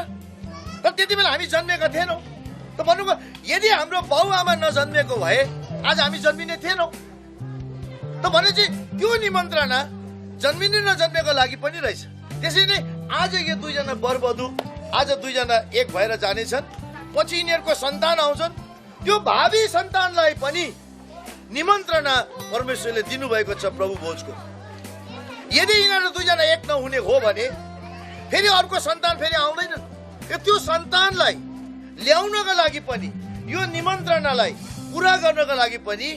तर त्यति बेला हामी जन्मेका थिएनौँ। त भन्नुको यदि हाम्रो बाउआमा नजन्मेको भए आज हामी जन्मिने थिएनौँ। त भनेपछि त्यो निमन्त्रणा जन्मिने नजन्मेको लागि पनि रहेछ। त्यसरी नै आज यो दुईजना वरवधु आज दुईजना एक भएर जानेछन्, पछि यिनीहरूको सन्तान आउँछन्। त्यो भावी सन्तानलाई पनि निमन्त्रणा परमेश्वरले दिनुभएको छ प्रभु भोजको। यदि यिनीहरू दुईजना एक नहुने हो भने फेरि अर्को सन्तान फेरि आउँदैनन्। त्यो सन्तानलाई ल्याउनका लागि पनि यो निमन्त्रणालाई पुरा गर्नका लागि पनि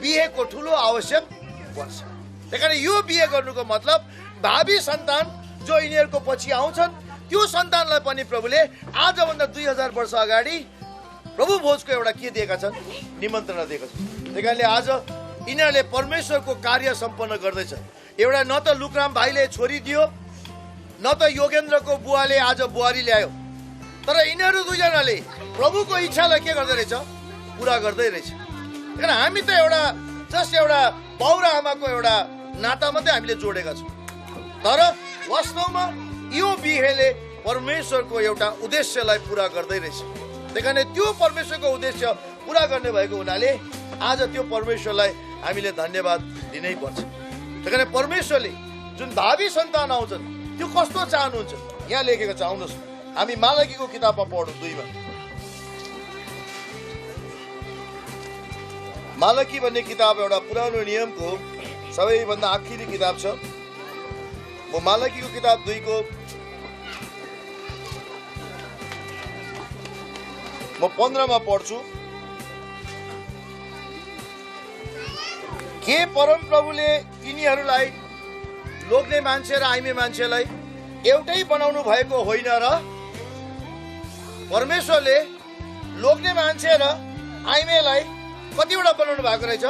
बिहेको ठुलो आवश्यक पर्छ। त्यही कारण यो बिहे गर्नुको मतलब भावी सन्तान जो यिनीहरूको पछि आउँछन् त्यो सन्तानलाई पनि प्रभुले आजभन्दा 2000 वर्ष अगाडि प्रभु भोजको एउटा के दिएका छन्, निमन्त्रणा दिएका छन्। त्यही कारणले आज यिनीहरूले परमेश्वरको कार्य सम्पन्न गर्दैछ। एउटा न त लुकराम भाइले छोरी दियो, न त योगेन्द्रको बुवाले आज बुहारी ल्यायो, तर यिनीहरू दुईजनाले प्रभुको इच्छालाई के गर्दै रहेछ, पुरा गर्दै रहेछ। किन हामी त एउटा जस्ट एउटा बाउ र आमाको एउटा नाता मात्रै हामीले जोडेका छौँ, तर वास्तवमा यो बिहेले परमेश्वरको एउटा उद्देश्यलाई पुरा गर्दै रहेछ। त्यही कारण त्यो परमेश्वरको उद्देश्य पुरा गर्ने भएको हुनाले आज त्यो परमेश्वरलाई हामीले धन्यवाद दिनै पर्छ। त्यही कारण परमेश्वरले जुन भावी सन्तान आउँछन् त्यो कस्तो चाहनुहुन्छ यहाँ लेखेको छ। आउनुहोस् हामी मालकीको किताबमा पढौँ 2 मा। मालकी भन्ने किताब एउटा पुरानो नियमको सबैभन्दा आखिरी किताब छ। म मालकीको किताब 2 को म 15 मा पढ्छु। के परम प्रभुले तिनीहरूलाई लोग्ने मान्छे र आइमे मान्छेलाई एउटै बनाउनु भएको होइन र? परमेश्वरले लोग्ने मान्छे र आइमेलाई कतिवटा बनाउनु भएको रहेछ?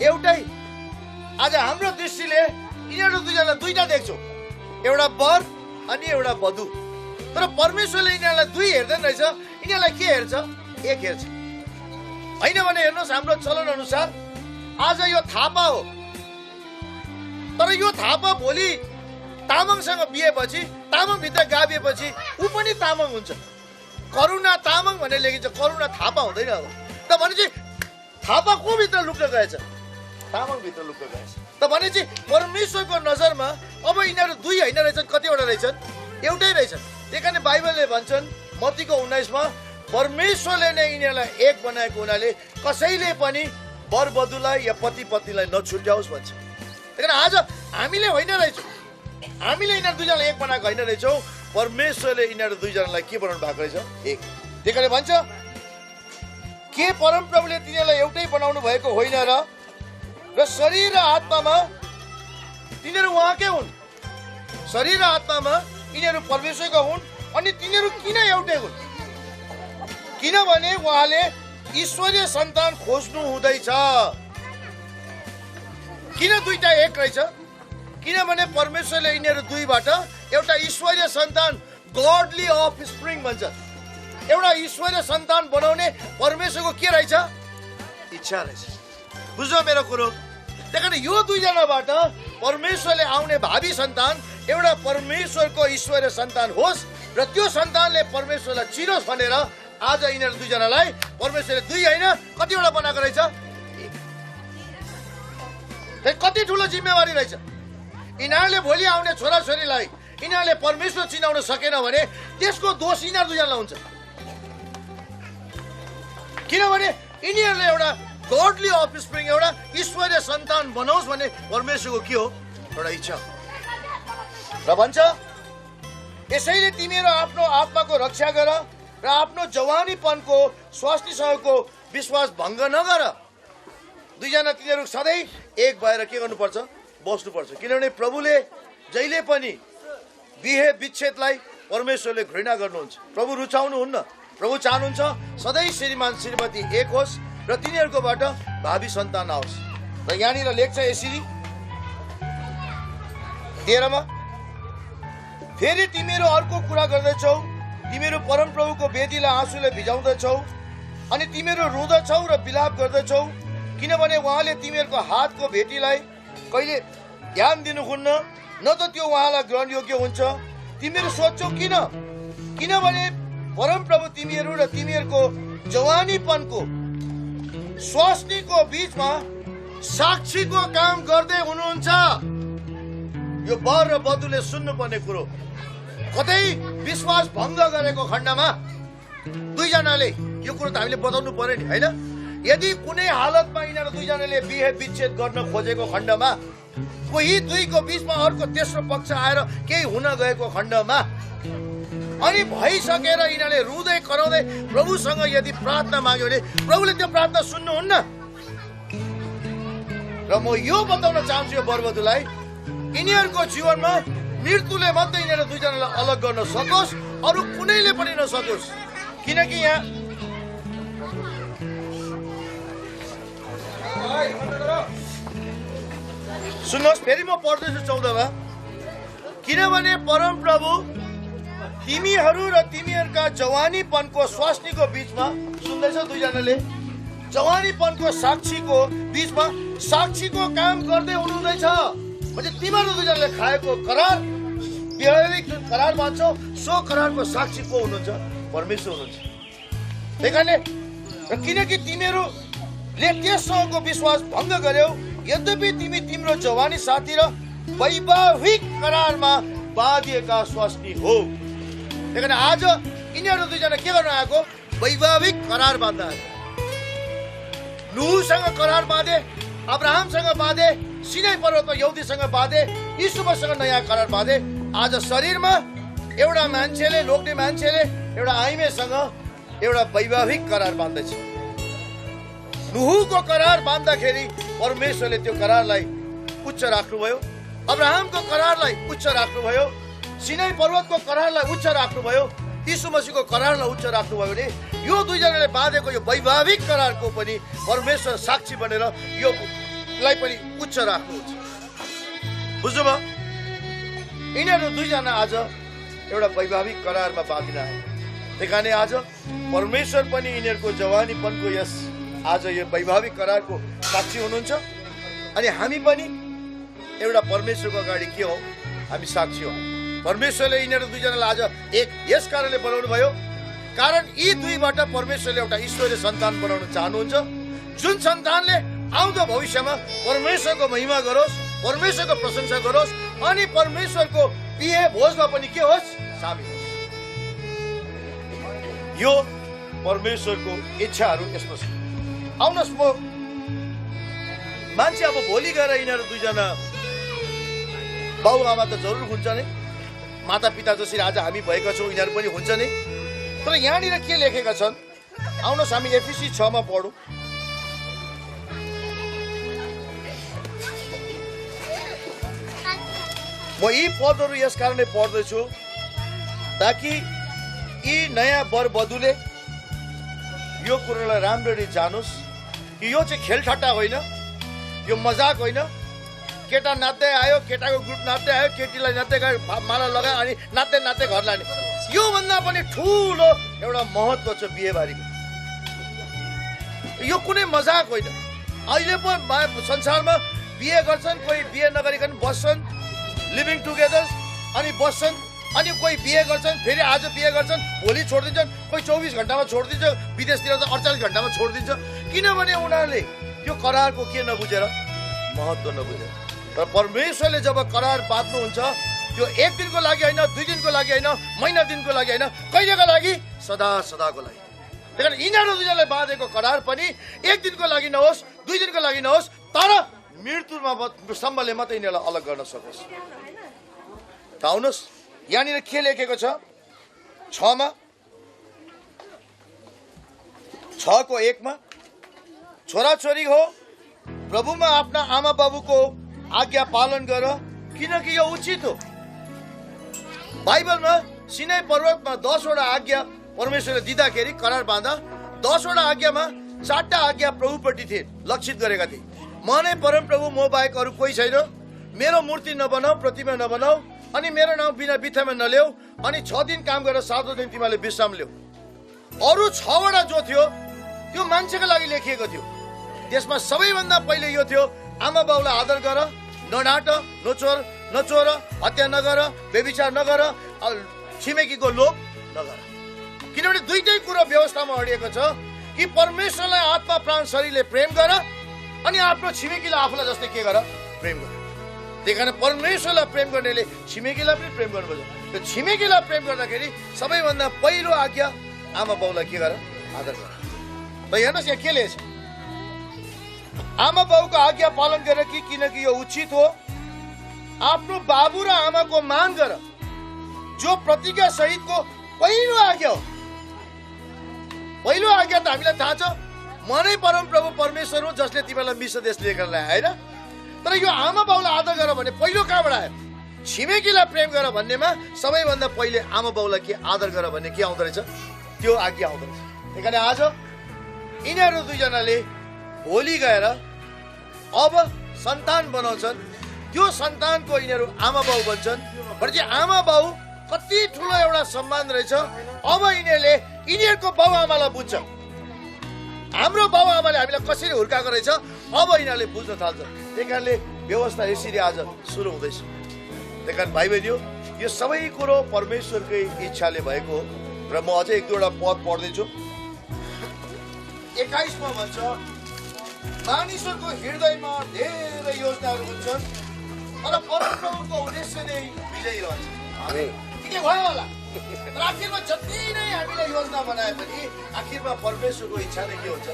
एउटै। आज हाम्रो दृष्टिले यिनीहरू दुईजना दुईटा देख्छौँ, एउटा वर अनि एउटा वधु, तर परमेश्वरले यिनीहरूलाई दुई हेर्दैन रहेछ। यिनीहरूलाई के हेर्छ? एक हेर्छ। होइन भने हेर्नुहोस्, हाम्रो चलन अनुसार आज यो थापा हो, तर यो थापा भोलि तामाङसँग बिहेपछि, तामाङभित्र गाभिएपछि ऊ पनि तामाङ हुन्छ। करुणा तामाङ भनेर लेखिन्छ, करुणा थापा हुँदैन। अब त भनेपछि थापा को भित्र लुक्न गएछ? तामाङ भित्र लुक्न गएछ। त भनेपछि परमेश्वरको नजरमा अब यिनीहरू दुई होइन रहेछन्, कतिवटा रहेछन्? एउटै रहेछन्। त्यही कारण बाइबलले भन्छन् मत्तीको 19 मा परमेश्वरले नै यिनीहरूलाई एक बनाएको हुनाले कसैले पनि वर वधुलाई या पति पत्नीलाई नछुट्याओस् भन्छ। त्यही कारण आज हामीले होइन रहेछौँ, हामीले यिनीहरू दुईजनालाई एक बनाएको होइन रहेछौँ, परमेश्वरले यिनीहरू दुईजनालाई के बनाउनु भएको रहेछ? एक। त्यही कारण भन्छ के परमप्रभुले तिनीहरूलाई एउटै बनाउनु भएको होइन र? र शरीर र आत्मामा तिनीहरू उहाँकै हुन्। शरीर र आत्मामा यिनीहरू परमेश्वरका हुन्। अनि तिनीहरू किन एउटै हुन्? किनभने उहाँले ईश्वरीय सन्तान खोज्नु हुँदैछ। किन दुईटा एक रहेछ? किनभने परमेश्वरले यिनीहरू दुईबाट एउटा ईश्वरीय सन्तान, गॉडली अफस्प्रिङ भन्छ, एउटा ईश्वरीय सन्तान बनाउने परमेश्वरको के रहेछ? इच्छा रहेछ। बुझ्नु मेरो कुरो? त्यही कारण यो दुईजनाबाट परमेश्वरले आउने भावी सन्तान एउटा परमेश्वरको ईश्वरीय सन्तान होस् र त्यो सन्तानले परमेश्वरलाई चिनोस् भनेर आज यिनीहरू दुईजनालाई परमेश्वरले दुई होइन कतिवटा बनाएको रहेछ? कति ठुलो जिम्मेवारी रहेछ। यिनीहरूले भोलि आउने छोराछोरीलाई यिनीहरूले परमेश्वर चिनाउन सकेन भने त्यसको दोष यिनीहरू दुईजनालाई हुन्छ। किनभने यिनीहरूले एउटा गॉडली अफस्प्रिङ, एउटा ईश्वरीय सन्तान बनाओस् भन्ने परमेश्वरको के हो? एउटा इच्छा। र भन्छ यसैले तिमीहरू आफ्नो आत्माको रक्षा गर र आफ्नो जवानीपनको स्वास्थ्यसँगको विश्वास भङ्ग नगर। दुईजना तिनीहरू सधैँ एक भएर के गर्नुपर्छ? बस्नुपर्छ। किनभने प्रभुले जहिले पनि बिहे विच्छेदलाई परमेश्वरले घृणा गर्नुहुन्छ। प्रभु रुचाउनुहुन्न। प्रभु चाहनुहुन्छ सधैँ श्रीमान श्रीमती एक होस् र तिनीहरूकोबाट भावी सन्तान आओस्। र यहाँनिर लेख्छ यसरी 13 मा, फेरि तिमीहरू अर्को कुरा गर्दैछौ, तिमीहरू परमप्रभुको वेदीलाई आँसुले भिजाउँदैछौ अनि तिमीहरू रुँदछौ र विलाप गर्दछौ, किनभने उहाँले तिमीहरूको हातको भेटीलाई कहिले ध्यान दिनुहुन्न, न त त्यो उहाँलाई ग्रहण योग्य हुन्छ। तिमीहरू सोध्छौ किन? किनभने परमप्रभु तिमीहरू र तिमीहरूको जवानीपनको स्वास्नीको बीचमा साक्षीको काम गर्दै हुनुहुन्छ। यो वर र वधुले सुन्नुपर्ने कुरो। कतै विश्वास भङ्ग गरेको खण्डमा दुईजनाले यो कुरो त हामीले बताउनु पर्यो नि, होइन? यदि कुनै हालतमा यिनीहरू दुईजनाले बिहे विच्छेद गर्न खोजेको खण्डमा, कोही दुईको बीचमा अर्को तेस्रो पक्ष आएर केही हुन गएको खण्डमा अनि भइसकेर यिनीहरूले रुँदै कराउँदै प्रभुसँग यदि प्रार्थना माग्यो भने प्रभुले त्यो प्रार्थना सुन्नुहुन्न। र म यो बताउन चाहन्छु यो वरवधुलाई, यिनीहरूको जीवनमा मृत्युले मात्रै यिनीहरू दुईजनालाई अलग गर्न सकोस्, अरू कुनैले पनि नसकोस्। किनकि यहाँ सुन्नुहोस्, फेरि म पढ्दैछु 14मा। किनभने परमप्रभु तिमीहरू र तिमीहरूका जवानीपनको स्वास्नीको बीचमा, सुन्दैछ दुईजनाले, जवानीपनको साक्षीको बीचमा साक्षीको काम गर्दै हुनुहुँदैछ। म्हणजे तिमीहरू दुईजनाले खाएको करार, वैवाहिक जुन करार बाँच्छौ सो करारको साक्षी को हुनुहुन्छ? परमेश्वर हुनुहुन्छ। त्यही कारणले किनकि तिमीहरूले त्यससँगको विश्वास भङ्ग गर्यौ, यद्यपि तिमी तिम्रो जवानी साथी र वैवाहिक करारमा बाँधिएका स्वास्नी हो। त्यही कारण आज यिनीहरू दुईजना के गर्न आएको? वैवाहिक करार बाँध्न आएको। नुहसँग करार बाँधे, अब्राहमसँग बाँधे, सिनै पर्वतमा यहुदीसँग बाँधे, यीशुसँग नयाँ करार बाँधे। आज शरीरमा एउटा मान्छेले, लोग्ने मान्छेले एउटा आइमेसँग एउटा वैवाहिक करार बाँध्दैछ। नुहुको करार बाँध्दाखेरि परमेश्वरले त्यो करारलाई उच्च राख्नुभयो, अब्राहमको करारलाई उच्च राख्नुभयो, सिनै पर्वतको करारलाई उच्च राख्नुभयो, यीशु मसीहको करारलाई उच्च राख्नुभयो भने यो दुईजनाले बाँधेको यो वैवाहिक करारको पनि परमेश्वर साक्षी बनेर योलाई पनि उच्च राख्नुहुन्छ। बुझ्नुभयो? यिनीहरू दुईजना आज एउटा वैवाहिक करारमा बाँधिन आए। त्यही कारण आज परमेश्वर पनि यिनीहरूको जवानीपनको यस आज यो वैवाहिक करारको साक्षी हुनुहुन्छ। अनि हामी पनि एउटा परमेश्वरको अगाडि के हो? हामी साक्षी हौ। परमेश्वरले यिनीहरू दुईजनालाई आज एक यस कारणले बनाउनु भयो, कारण यी दुईबाट परमेश्वरले एउटा ईश्वरीय सन्तान बनाउन चाहनुहुन्छ, जुन सन्तानले आउँदो भविष्यमा परमेश्वरको महिमा गरोस्, परमेश्वरको प्रशंसा गरोस् अनि परमेश्वरको बिहे भोजमा पनि के होस्? सामेल होस्। यो परमेश्वरको इच्छाहरू यसमा छ। आउनुहोस्, म मान्छे अब भोलि गएर यिनीहरू दुईजना बाउ आमा त जरुर हुन्छ नै, माता पिता जसरी आज हामी भएका छौँ यिनीहरू पनि हुन्छ नै। तर यहाँनिर के लेखेका छन्? आउनुहोस् हामी एफिसी 6 मा पढौँ। म यी पदहरू यस कारणले पढ्दैछु ताकि यी नयाँ वर वधुले यो कुरोलाई राम्ररी जानोस् कि यो चाहिँ खेलठट्टा होइन, यो मजाक होइन। केटा नाच्दै आयो, केटाको ग्रुप नाच्दै आयो, केटीलाई नाच्दै गयो, माला लगायो अनि नाच्दै नाच्दै घर लाने। योभन्दा पनि ठुलो एउटा महत्त्व छ बिहेबारीको। यो कुनै मजाक होइन। अहिले पो संसारमा बिहे गर्छन्, कोही बिहे नगरिकन बस्छन्, लिभिङ टुगेदर अनि बस्छन्, अनि कोही बिहे गर्छन्, फेरि आज बिहे गर्छन्, भोलि छोडिदिन्छन्, कोही 24 घन्टामा छोडिदिन्छ, विदेशतिर त 48 घन्टामा छोडिदिन्छ। किनभने उनीहरूले यो करारको के नबुझेर, महत्त्व नबुझेर। तर परमेश्वरले जब करार बाँध्नुहुन्छ त्यो एक दिनको लागि होइन, 2 दिनको लागि होइन, महिना दिनको लागि होइन, कहिलेको लागि? सदा सदाको लागि। त्यही कारण यिनीहरू दुईजनाले बाँधेको करार पनि एक दिनको लागि नहोस्, 2 दिनको लागि नहोस्, तर मृत्युमा सम्मले मात्रै यिनीहरूलाई अलग गर्न सकोस्। त आउनुहोस्, यहाँनिर के लेखेको छ? 6 मा 6:1 मा छोराछोरी हो प्रभुमा आफ्ना आमा बाबुको आज्ञा पालन गर, किनकि यो उचित हो। बाइबलमा सिनै पर्वतमा 10 वटा आज्ञा परमेश्वरले दिँदाखेरि करार बाँधा 10 वटा आज्ञामा 4टा आज्ञा प्रभुपट्टि थिए, लक्षित गरेका थिए। म नै परमप्रभु, म बाहेक अरू कोही छैन, मेरो मूर्ति नबनाऊ, प्रतिमा नबनाऊ, अनि मेरो नाउँ बिना बित्थामा नल्याऊ, अनि 6 दिन काम गरेर 7औं दिन तिमीले विश्राम ल्याऊ। अरू 6 वटा जो थियो त्यो मान्छेको लागि लेखिएको थियो। त्यसमा सबैभन्दा पहिले यो थियो, आमा बाउलाई आदर गर, नढाँट, नचोर, हत्या नगर, व्यभिचार नगर, छिमेकीको लोभ नगर। किनभने दुईटै कुरो व्यवस्थामा अडिएको छ कि परमेश्वरलाई आत्मा प्राण शरीरले प्रेम गर अनि आफ्नो छिमेकीलाई आफूलाई जस्तै के गर? प्रेम गर। त्यही कारण परमेश्वरलाई प्रेम गर्नेले छिमेकीलाई पनि प्रेम गर्नुपर्छ। त्यो छिमेकीलाई प्रेम गर्दाखेरि सबैभन्दा पहिलो आज्ञा आमा बाउलाई के गर? आदर गर। त हेर्नुहोस् यहाँ के लेखेछ? आमा बाउको आज्ञा पालन गर कि किनकि यो उचित हो। आफ्नो बाबु र आमाको मान गर, जो प्रतिज्ञा सहितको पहिलो आज्ञा हो। पहिलो आज्ञा त हामीलाई थाहा छ, म नै परमप्रभु परमेश्वर हुँ जसले तिमीलाई मिश्र देश लिएर ल्याए, हैन? तर यो आमा बाउलाई आदर गर भने पहिलो कहाँबाट आयो? छिमेकीलाई प्रेम गर भन्नेमा सबैभन्दा पहिले आमा बाउलाई के आदर गर भन्ने के आउँदो रहेछ, त्यो आज्ञा आउँदो रहेछ। त्यही कारण आज यिनीहरू दुईजनाले भोलि गएर अब सन्तान बनाउँछन्, त्यो सन्तानको यिनीहरू आमा बाउ बन्छन्। भनेपछि आमा बाउ कति ठुलो एउटा सम्मान रहेछ। अब यिनीहरूले यिनीहरूको बाउ आमालाई बुझ्छ, हाम्रो बाउ आमाले हामीलाई कसरी हुर्काएको रहेछ, अब यिनीहरूले बुझ्न थाल्छ। त्यही कारणले व्यवस्था यसरी आज सुरु हुँदैछ। त्यही कारण भाइ बहिनी, यो सबै कुरो परमेश्वरकै इच्छाले भएको हो। र म अझै एक दुईवटा पद पढ्दैछु। 21 मा भन्छ, मानिसहरूको हृदयमा धेरै योजनाहरू हुन्छन् तर परमप्रभुको उद्देश्य नै विजयी रहन्छ। के भयो होला, तर आखिरमा जति नै हामीले योजना बनाए पनि आखिरमा परमेश्वरको इच्छा नै के हुन्छ,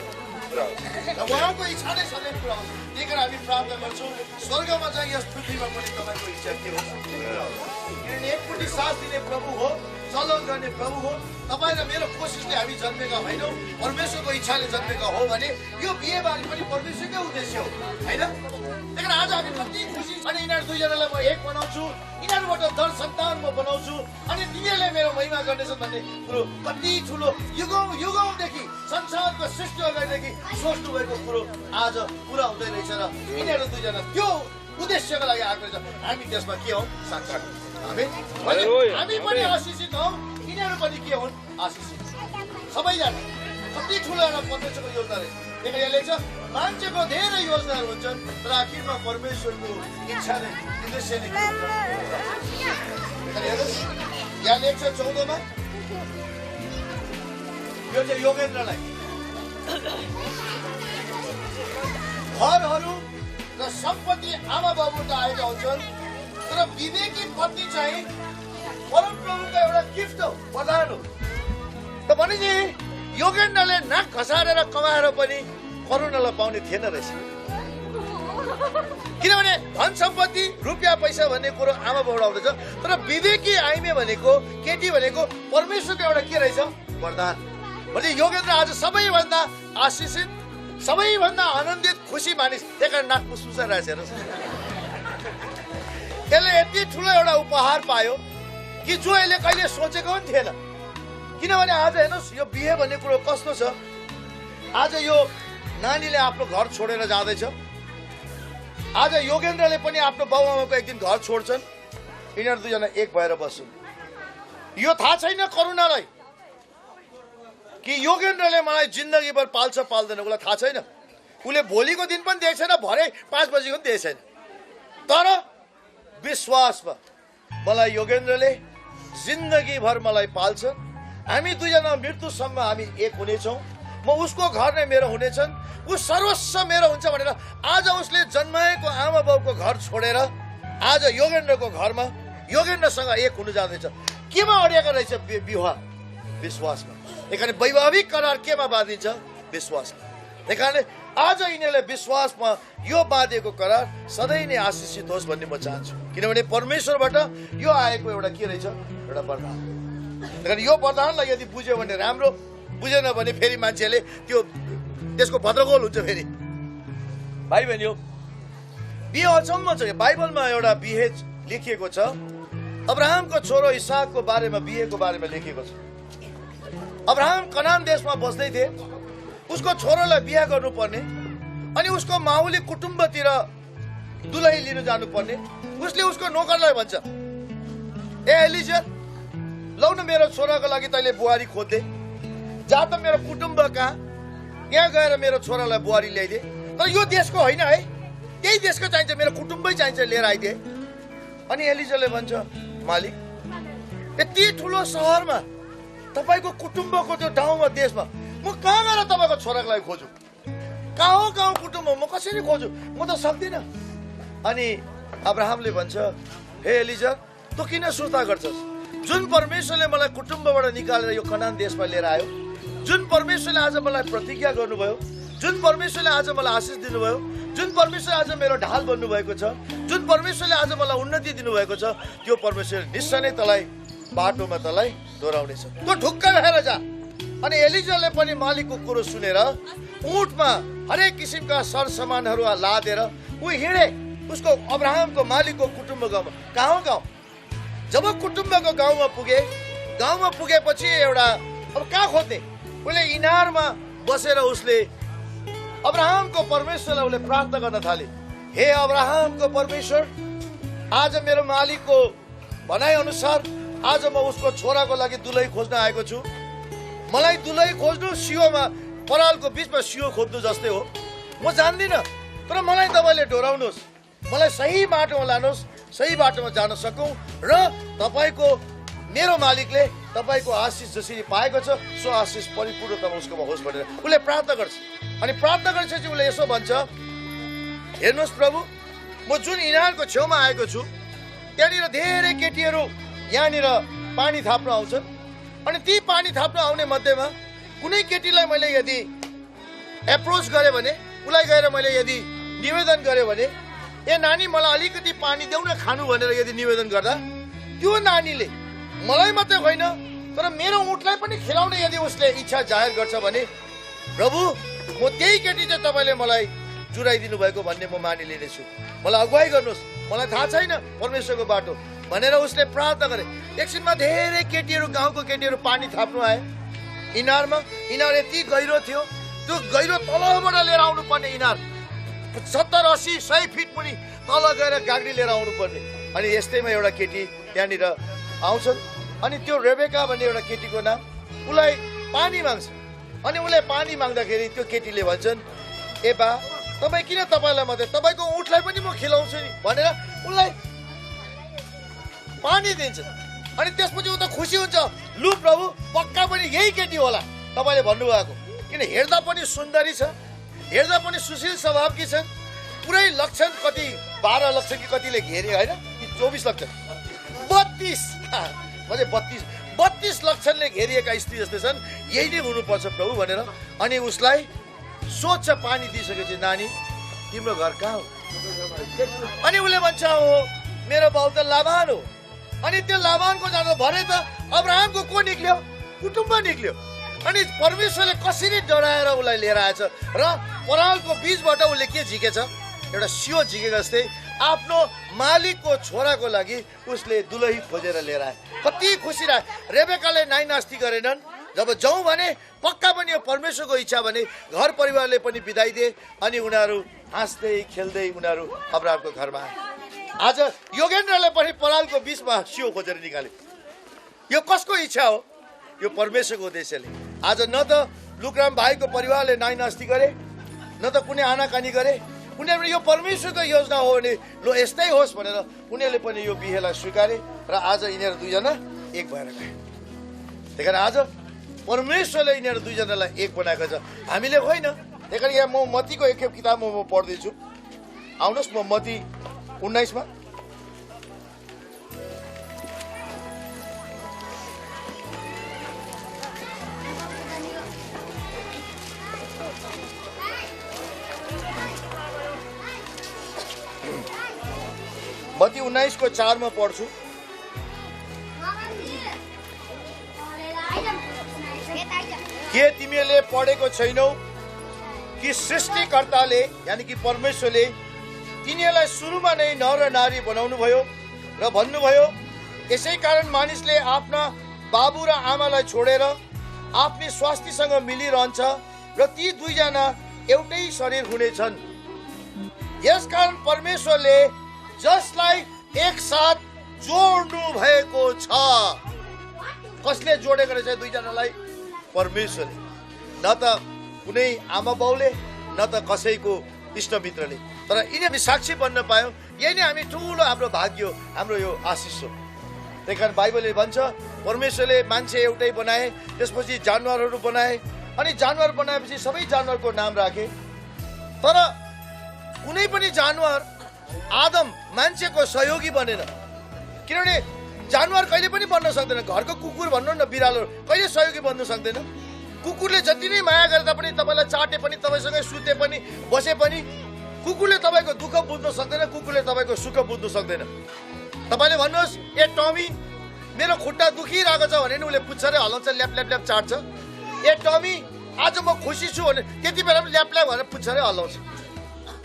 पुरा हुन्छ। र उहाँको इच्छा नै सधैँ पुरा हुन्छ। त्यही कारण हामी प्रार्थना गर्छौँ, स्वर्गमा चाहिँ यस पृथ्वीमा पनि तपाईँको इच्छा के हुन्छ, पुरा हुन्छ। किनभने एकपट्टि साथ दिने प्रभु हो, चलन गर्ने प्रभु हो। तपाईँ र मेरो कोसिसले हामी जन्मेका होइनौँ, परमेश्वरको इच्छाले जन्मेका हो भने यो बिहेबारी पनि परमेश्वरकै उद्देश्य हो, होइन? त्यही कारण आज हामी कति खुसी। अनि यिनीहरू दुईजनालाई म एक बनाउँछु, यिनीहरूबाट दर सन्तान म बनाउँछु, अनि तिनीहरूले मेरो महिमा गर्नेछन् भन्ने कुरो कति ठुलो युगौँदेखि संसारको सृष्टि अगाडिदेखि सोच्नु भएको कुरो आज पुरा हुँदै रहेछ। र यिनीहरू दुईजना त्यो उद्देश्यको लागि आएको रहेछ। हामी त्यसमा के हौँ, साक्षात हामी पनि आशिषित हौँ, यिनीहरू पनि के हुन्, आशिषित। सबैजना कति ठुलो एउटा परमेश्वरको योजना रहेछ। त्यही कारण लेख्छ, मान्छेको धेरै योजनाहरू हुन्छन् तर आखिरमा परमेश्वरको इच्छा नै उद्देश्य नै के हुन्छ। यहाँ लेख्छ 14 मा, यो चाहिँ योगेन्द्रलाई घरहरू र सम्पत्ति आमा बाबुबाट आएका हुन्छन् तर विवेकी पत्नी चाहिँ परमप्रभुको एउटा गिफ्ट हो, वरदान हो। त भनेपछि योगेन्द्रले नाक खसारेर कमाएर पनि करुणालाई पाउने थिएन रहेछ। किनभने धन सम्पत्ति रुपियाँ पैसा भन्ने कुरो आमा बाउबाट आउँदैछ तर विवेकी आइमे भनेको, केटी भनेको परमेश्वरको एउटा के रहेछ, वरदान। भने योगेन्द्र आज सबैभन्दा आशिषित, सबैभन्दा आनन्दित खुसी मानिस। त्यही कारण नाक मुसमुसा रहेछ। हेर्नुहोस्, यसले यति ठुलो एउटा उपहार पायो कि जो यसले कहिले सोचेको पनि थिएन। किनभने आज हेर्नुहोस्, यो बिहे भन्ने कुरो कस्तो छ। आज यो नानीले आफ्नो घर छोडेर जाँदैछ। आज योगेन्द्रले पनि आफ्नो बाउ आमाको एक दिन घर छोड्छन्। यिनीहरू दुईजना एक भएर बस्छन्। यो थाहा छैन करुणालाई कि योगेन्द्रले मलाई जिन्दगीभर पाल्छ पाल्दैन, उसलाई थाहा छैन। उसले भोलिको दिन पनि देखेको छैन, भरे 5 बजीको पनि देखेको छैन। तर विश्वासमा मलाई योगेन्द्रले जिन्दगीभर मलाई पाल्छ। हामी दुईजना मृत्युसम्म हामी एक हुनेछौँ। म उसको घर नै मेरो हुनेछन्, ऊ सर्वस्व मेरो हुन्छ भनेर आज उसले जन्माएको आमा बाउको घर छोडेर आज योगेन्द्रको घरमा योगेन्द्रसँग एक हुन जाँदैछ। केमा अडिएको रहेछ विवाह? विश्वासमा। त्यही कारण वैवाहिक करार केमा बाँधिन्छ? विश्वासमा। त्यही कारण आज यिनीहरूले विश्वासमा यो बाँधेको करार सधैँ नै आशिषित होस् भन्ने म चाहन्छु। किनभने परमेश्वरबाट यो आएको एउटा के रहेछ, एउटा वरदान। त्यही कारण यो वरदानलाई यदि बुझ्यो भने राम्रो, बुझेन भने फेरि मान्छेले त्यो त्यसको भद्रगोल हुन्छ। फेरि भाइ बहिनी, बिहे अचम्म छ। बाइबलमा एउटा बिहे लेखिएको छ, अब्राहमको छोरो इसाकको बारेमा बिहेको बारेमा लेखिएको छ। अब्राहम कनान देशमा बस्दै थिए, उसको छोरोलाई बिहे गर्नुपर्ने, अनि उसको माहुली कुटुम्बतिर दुलही लिन जानुपर्ने। उसले उसको नोकरलाई भन्छ, ए एलिजा, लौ न मेरो छोराको लागि तैँले बुहारी खोज्दै, जा त मेरो कुटुम्ब कहाँ, यहाँ गएर मेरो छोरालाई बुहारी ल्याइदिए। तर यो देशको होइन है, त्यही देशको चाहिन्छ, मेरो कुटुम्बै चाहिन्छ, लिएर आइदिए। अनि एलिजाले भन्छ, मालिक, यति ठुलो सहरमा तपाईँको कुटुम्बको त्यो ठाउँमा देशमा म कहाँ गएर तपाईँको छोराको लागि खोजु? कहाँ कुटुम्ब म कसरी खोजु? म त सक्दिनँ। अनि अब्राहमले भन्छ, हे एलिजा, तँ किन सुर्ता गर्छस्? जुन परमेश्वरले मलाई कुटुम्बबाट निकालेर यो कनान देशमा लिएर आयो, जुन परमेश्वरले आज मलाई प्रतिज्ञा गर्नुभयो, जुन परमेश्वरले आज मलाई आशिष दिनुभयो, जुन परमेश्वरले आज मेरो ढाल बन्नुभएको छ, जुन परमेश्वरले आज मलाई उन्नति दिनुभएको छ, त्यो परमेश्वर निश्चय नै तँलाई बाटोमा तँलाई दोहोऱ्याउनेछ। तँ ढुक्क रहेर जा। अनि एलिजाले पनि मालिकको कुरो सुनेर उठमा हरेक किसिमका सरसामानहरू लादेर ऊ हिँडे। उसको अब्राहमको मालिकको कुटुम्ब गाउँमा गाउँ जब कुटुम्बको गाउँमा पुगेपछि एउटा अब कहाँ खोज्ने उसले इनारमा बसेर उसले अब्राहमको परमेश्वरलाई उसले प्रार्थना गर्न थाले। हे अब्राहमको परमेश्वर, आज मेरो मालिकको भनाइ अनुसार आज म उसको छोराको लागि दुलही खोज्न आएको छु। मलाई दुलही खोज्नु सियोमा परालको बिचमा सियो खोज्नु जस्तै हो। म जान्दिनँ, तर मलाई तपाईँले डोराउनुहोस्, मलाई सही बाटोमा लानुहोस्, सही बाटोमा जान सकौँ र तपाईँको मेरो मालिकले तपाईँको आशिष जसरी पाएको छ सो आशिष परिपूर्णतामा उसकोमा होस् भनेर उसले प्रार्थना गर्छ। अनि प्रार्थना गरेपछि उसले यसो भन्छ, हेर्नुहोस् प्रभु, म जुन इनारको छेउमा आएको छु त्यहाँनिर धेरै केटीहरू यहाँनिर पानी थाप्न आउँछन्। अनि ती पानी थाप्न आउने मध्येमा कुनै केटीलाई मैले यदि एप्रोच गरेँ भने, उसलाई गएर मैले यदि निवेदन गरेँ भने, ए नानी मलाई अलिकति पानी देऊ न खानु भनेर यदि निवेदन गर्दा त्यो नानीले मलाई मात्रै होइन तर मेरो ऊँटलाई पनि खिलाउने यदि उसले इच्छा जाहेर गर्छ भने प्रभु म त्यही केटी चाहिँ तपाईँले मलाई जुराइदिनु भएको भन्ने म मानिलिनेछु। मलाई अगुवाई गर्नुहोस्, मलाई थाहा छैन परमेश्वरको बाटो भनेर उसले प्रार्थना गरे। एकछिनमा धेरै केटीहरू, गाउँको केटीहरू पानी थाप्नु आए इनारमा। इनार यति गहिरो थियो, त्यो गहिरो तलबाट लिएर आउनु पर्ने इनार 70-80-100 फिट मुनि तल गएर गाग्री लिएर आउनु पर्ने। अनि यस्तैमा एउटा केटी त्यहाँनिर आउँछन्। अनि त्यो रेबेका भन्ने एउटा केटीको नाम, उसलाई पानी माग्छ। अनि उसले पानी माग्दाखेरि त्यो केटीले भन्छन्, ए बा तपाईँ किन तपाईँलाई मात्रै, तपाईँको ऊँटलाई पनि म खिलाउँछु नि भनेर उसलाई पानी दिन्छ। अनि त्यसपछि ऊ त खुसी हुन्छ, लु प्रभु पक्का पनि यही केटी होला तपाईँले भन्नुभएको, किन हेर्दा पनि सुन्दरी छ, हेर्दा पनि सुशील स्वभावकी छन्। पुरै लक्षण कति 12 लक्षण कि कतिले घेरे होइन कि 24 लक्षण 32 लक्षणले घेरिएका स्त्री जस्तै छन्, यही नै हुनुपर्छ प्रभु भनेर। अनि उसलाई सोध्छ पानी दिइसकेपछि, नानी तिम्रो घर कहाँ हो? अनि उसले भन्छ, हो मेरो बाउ त लाबान हो। अनि त्यो लाबानको जाँदा भरे त अब्राहमको को निक्ल्यो? कुटुम्ब निक्ल्यो। अनि परमेश्वरले कसरी डराएर उसलाई लिएर आएछ र परालको बीचबाट उसले के झिकेछ? एउटा सियो झिकेको जस्तै आफ्नो मालिकको छोराको लागि उसले दुलही खोजेर लिएर आए। कति खुसी रहे। रेबेकाले नाइ नास्ति गरेनन्। जब जाउँ भने पक्का पनि यो परमेश्वरको इच्छा भने घर परिवारले पनि बिदाई दिए। अनि उनीहरू हाँस्दै खेल्दै उनीहरू अब्राहमको घरमा आए। आज योगेन्द्रले पनि परालको बीचमा सियो खोजेर निकाले। यो कसको इच्छा हो? यो परमेश्वरको उद्देश्यले। आज न त लुकराम भाइको परिवारले नाइ नास्ति गरे, न त कुनै आनाकानी गरे। उनीहरू यो परमेश्वरको योजना हो भने लो यस्तै होस् भनेर उनीहरूले पनि यो बिहेलाई स्वीकारे र आज यिनीहरू दुईजना एक भएर गए। त्यही कारण आज परमेश्वरले यिनीहरू दुईजनालाई एक बनाएको छ, हामीले होइन। त्यही कारण यहाँ म मत्तीको एक किताब म पढ्दैछु। आउनुहोस् म मत्ती 19 मा मत्ती 19 को 4 में पढ्छु। के तिमीले पढेको छैनौ कि सृष्टिकर्ताले यानी कि परमेश्वरले तिनीहरूलाई सुरुमा नै नर र नारी बनाउनु भयो र भन्नुभयो, यसै कारण मानिसले आफ्ना बाबु र आमालाई छोडेर आफ्नी स्वास्नीसँग मिलिरहन्छ र ती दुईजना एउटै शरीर हुनेछन्। यसकारण परमेश्वरले जसलाई एकसाथ जोड्नु भएको छ। कसले जोडेको रहेछ दुईजनालाई? परमेश्वरले। न त कुनै आमा बाउले, न त कसैको इष्टमित्रले, तर यिनीहरू साक्षी बन्न पायौँ। यही नै हामी ठुलो हाम्रो भाग्य, हाम्रो यो आशिष हो। त्यही कारण बाइबलले भन्छ परमेश्वरले मान्छे एउटै बनाए, त्यसपछि जानवरहरू बनाए, अनि जानवर बनाएपछि सबै जानवरको नाम राखे। तर कुनै पनि जानवर आदम मान्छेको सहयोगी बनेन, किनभने जानवर कहिले पनि बन्न सक्दैन। घरको कुकुर भन्नु न, बिरालो कहिले सहयोगी बन्न सक्दैन। कुकुरले जति नै माया गरे तापनि, तपाईँलाई चाटे पनि, तपाईँसँगै सुते पनि, बसे पनि कुकुरले तपाईँको दुःख बुझ्न सक्दैन, कुकुरले तपाईँको सुख बुझ्न सक्दैन। तपाईँले भन्नुहोस्, ए टमी मेरो खुट्टा दुखिरहेको छ भने नि उसले पुच्छरै हल्लाउँछ, ल्याप ल्याप ल्याप चाट्छ। ए टमी आज म खुसी छु भने त्यति बेला पनि ल्याप ल्याप भनेर पुच्छरै हल्लाउँछ।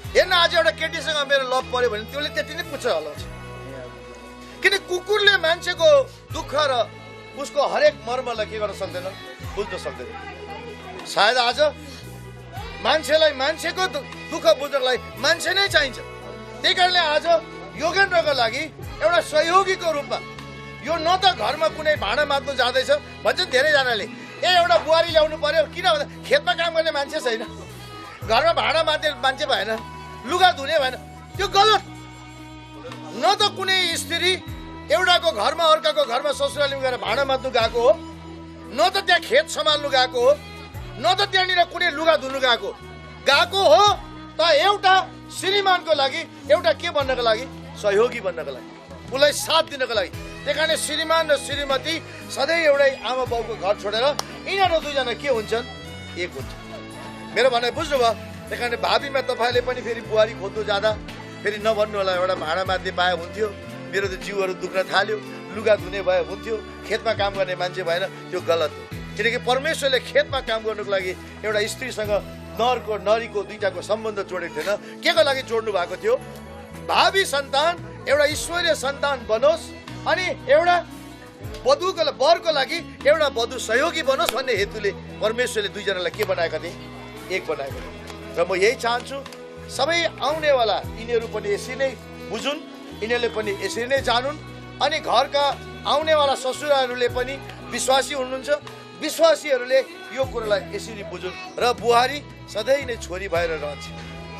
हेर्न आज एउटा केटीसँग मेरो लभ पर्यो भने त्यसले त्यति नै पुच्छ हलाउँछ किन कुकुरले मान्छेको दुःख र उसको हरेक मर्मलाई के गर्न सक्दैन बुझ्न सक्दैन सायद आज मान्छेलाई मान्छेको दुःख बुझ्नलाई मान्छे नै चाहिन्छ त्यही कारणले आज योगेन्द्रको लागि एउटा सहयोगीको रूपमा यो न त घरमा कुनै भाँडा मात्नु जाँदैछ भन्छ धेरैजनाले एउटा बुहारी ल्याउनु पर्यो किन भन्दा खेतमा काम गर्ने मान्छे छैन घरमा भाँडा मात्ने मान्छे भएन लुगा धुने भएन त्यो गलत न त कुनै स्त्री एउटाको घरमा अर्काको घरमा ससुरालीमा गएर भाँडा मात्नु गएको हो न त त्यहाँ खेत सम्हाल्नु गएको हो न त त्यहाँनिर कुनै लुगा धुनु गएको हो त एउटा श्रीमानको लागि एउटा के भन्नको लागि सहयोगी बन्नको लागि उसलाई साथ दिनको लागि त्यही कारण श्रीमान र श्रीमती सधैँ एउटै आमा बाउको घर छोडेर यिनीहरू दुईजना के हुन्छन् एक हुन्छ मेरो भनाइ बुझ्नुभयो त्यही कारण भावीमा तपाईँले पनि फेरि बुहारी खोज्नु जाँदा फेरि नभन्नु होला एउटा भाँडा मात्ने पाए हुन्थ्यो मेरो त जिउहरू दुख्न थाल्यो लुगा धुने भए हुन्थ्यो खेतमा काम गर्ने मान्छे भएन त्यो गलत हो किनकि परमेश्वरले खेतमा काम गर्नुको लागि एउटा स्त्रीसँग नरीको दुईटाको सम्बन्ध जोडेको थिएन के को लागि जोड्नु भएको थियो भावी सन्तान एउटा ईश्वरीय सन्तान बनोस् अनि एउटा वरको लागि एउटा वधु सहयोगी बनोस् भन्ने हेतुले परमेश्वरले दुईजनालाई के बनाएका थिए एक बनाएका थिए र म यही चाहन्छु सबै आउनेवाला यिनीहरू पनि यसरी नै बुझुन् यिनीहरूले पनि यसरी नै जानुन् अनि घरका आउनेवाला ससुराहरूले पनि विश्वासी हुनुहुन्छ विश्वासीहरूले यो कुरालाई यसरी बुझुन् र बुहारी सधैँ नै छोरी भएर रहन्छ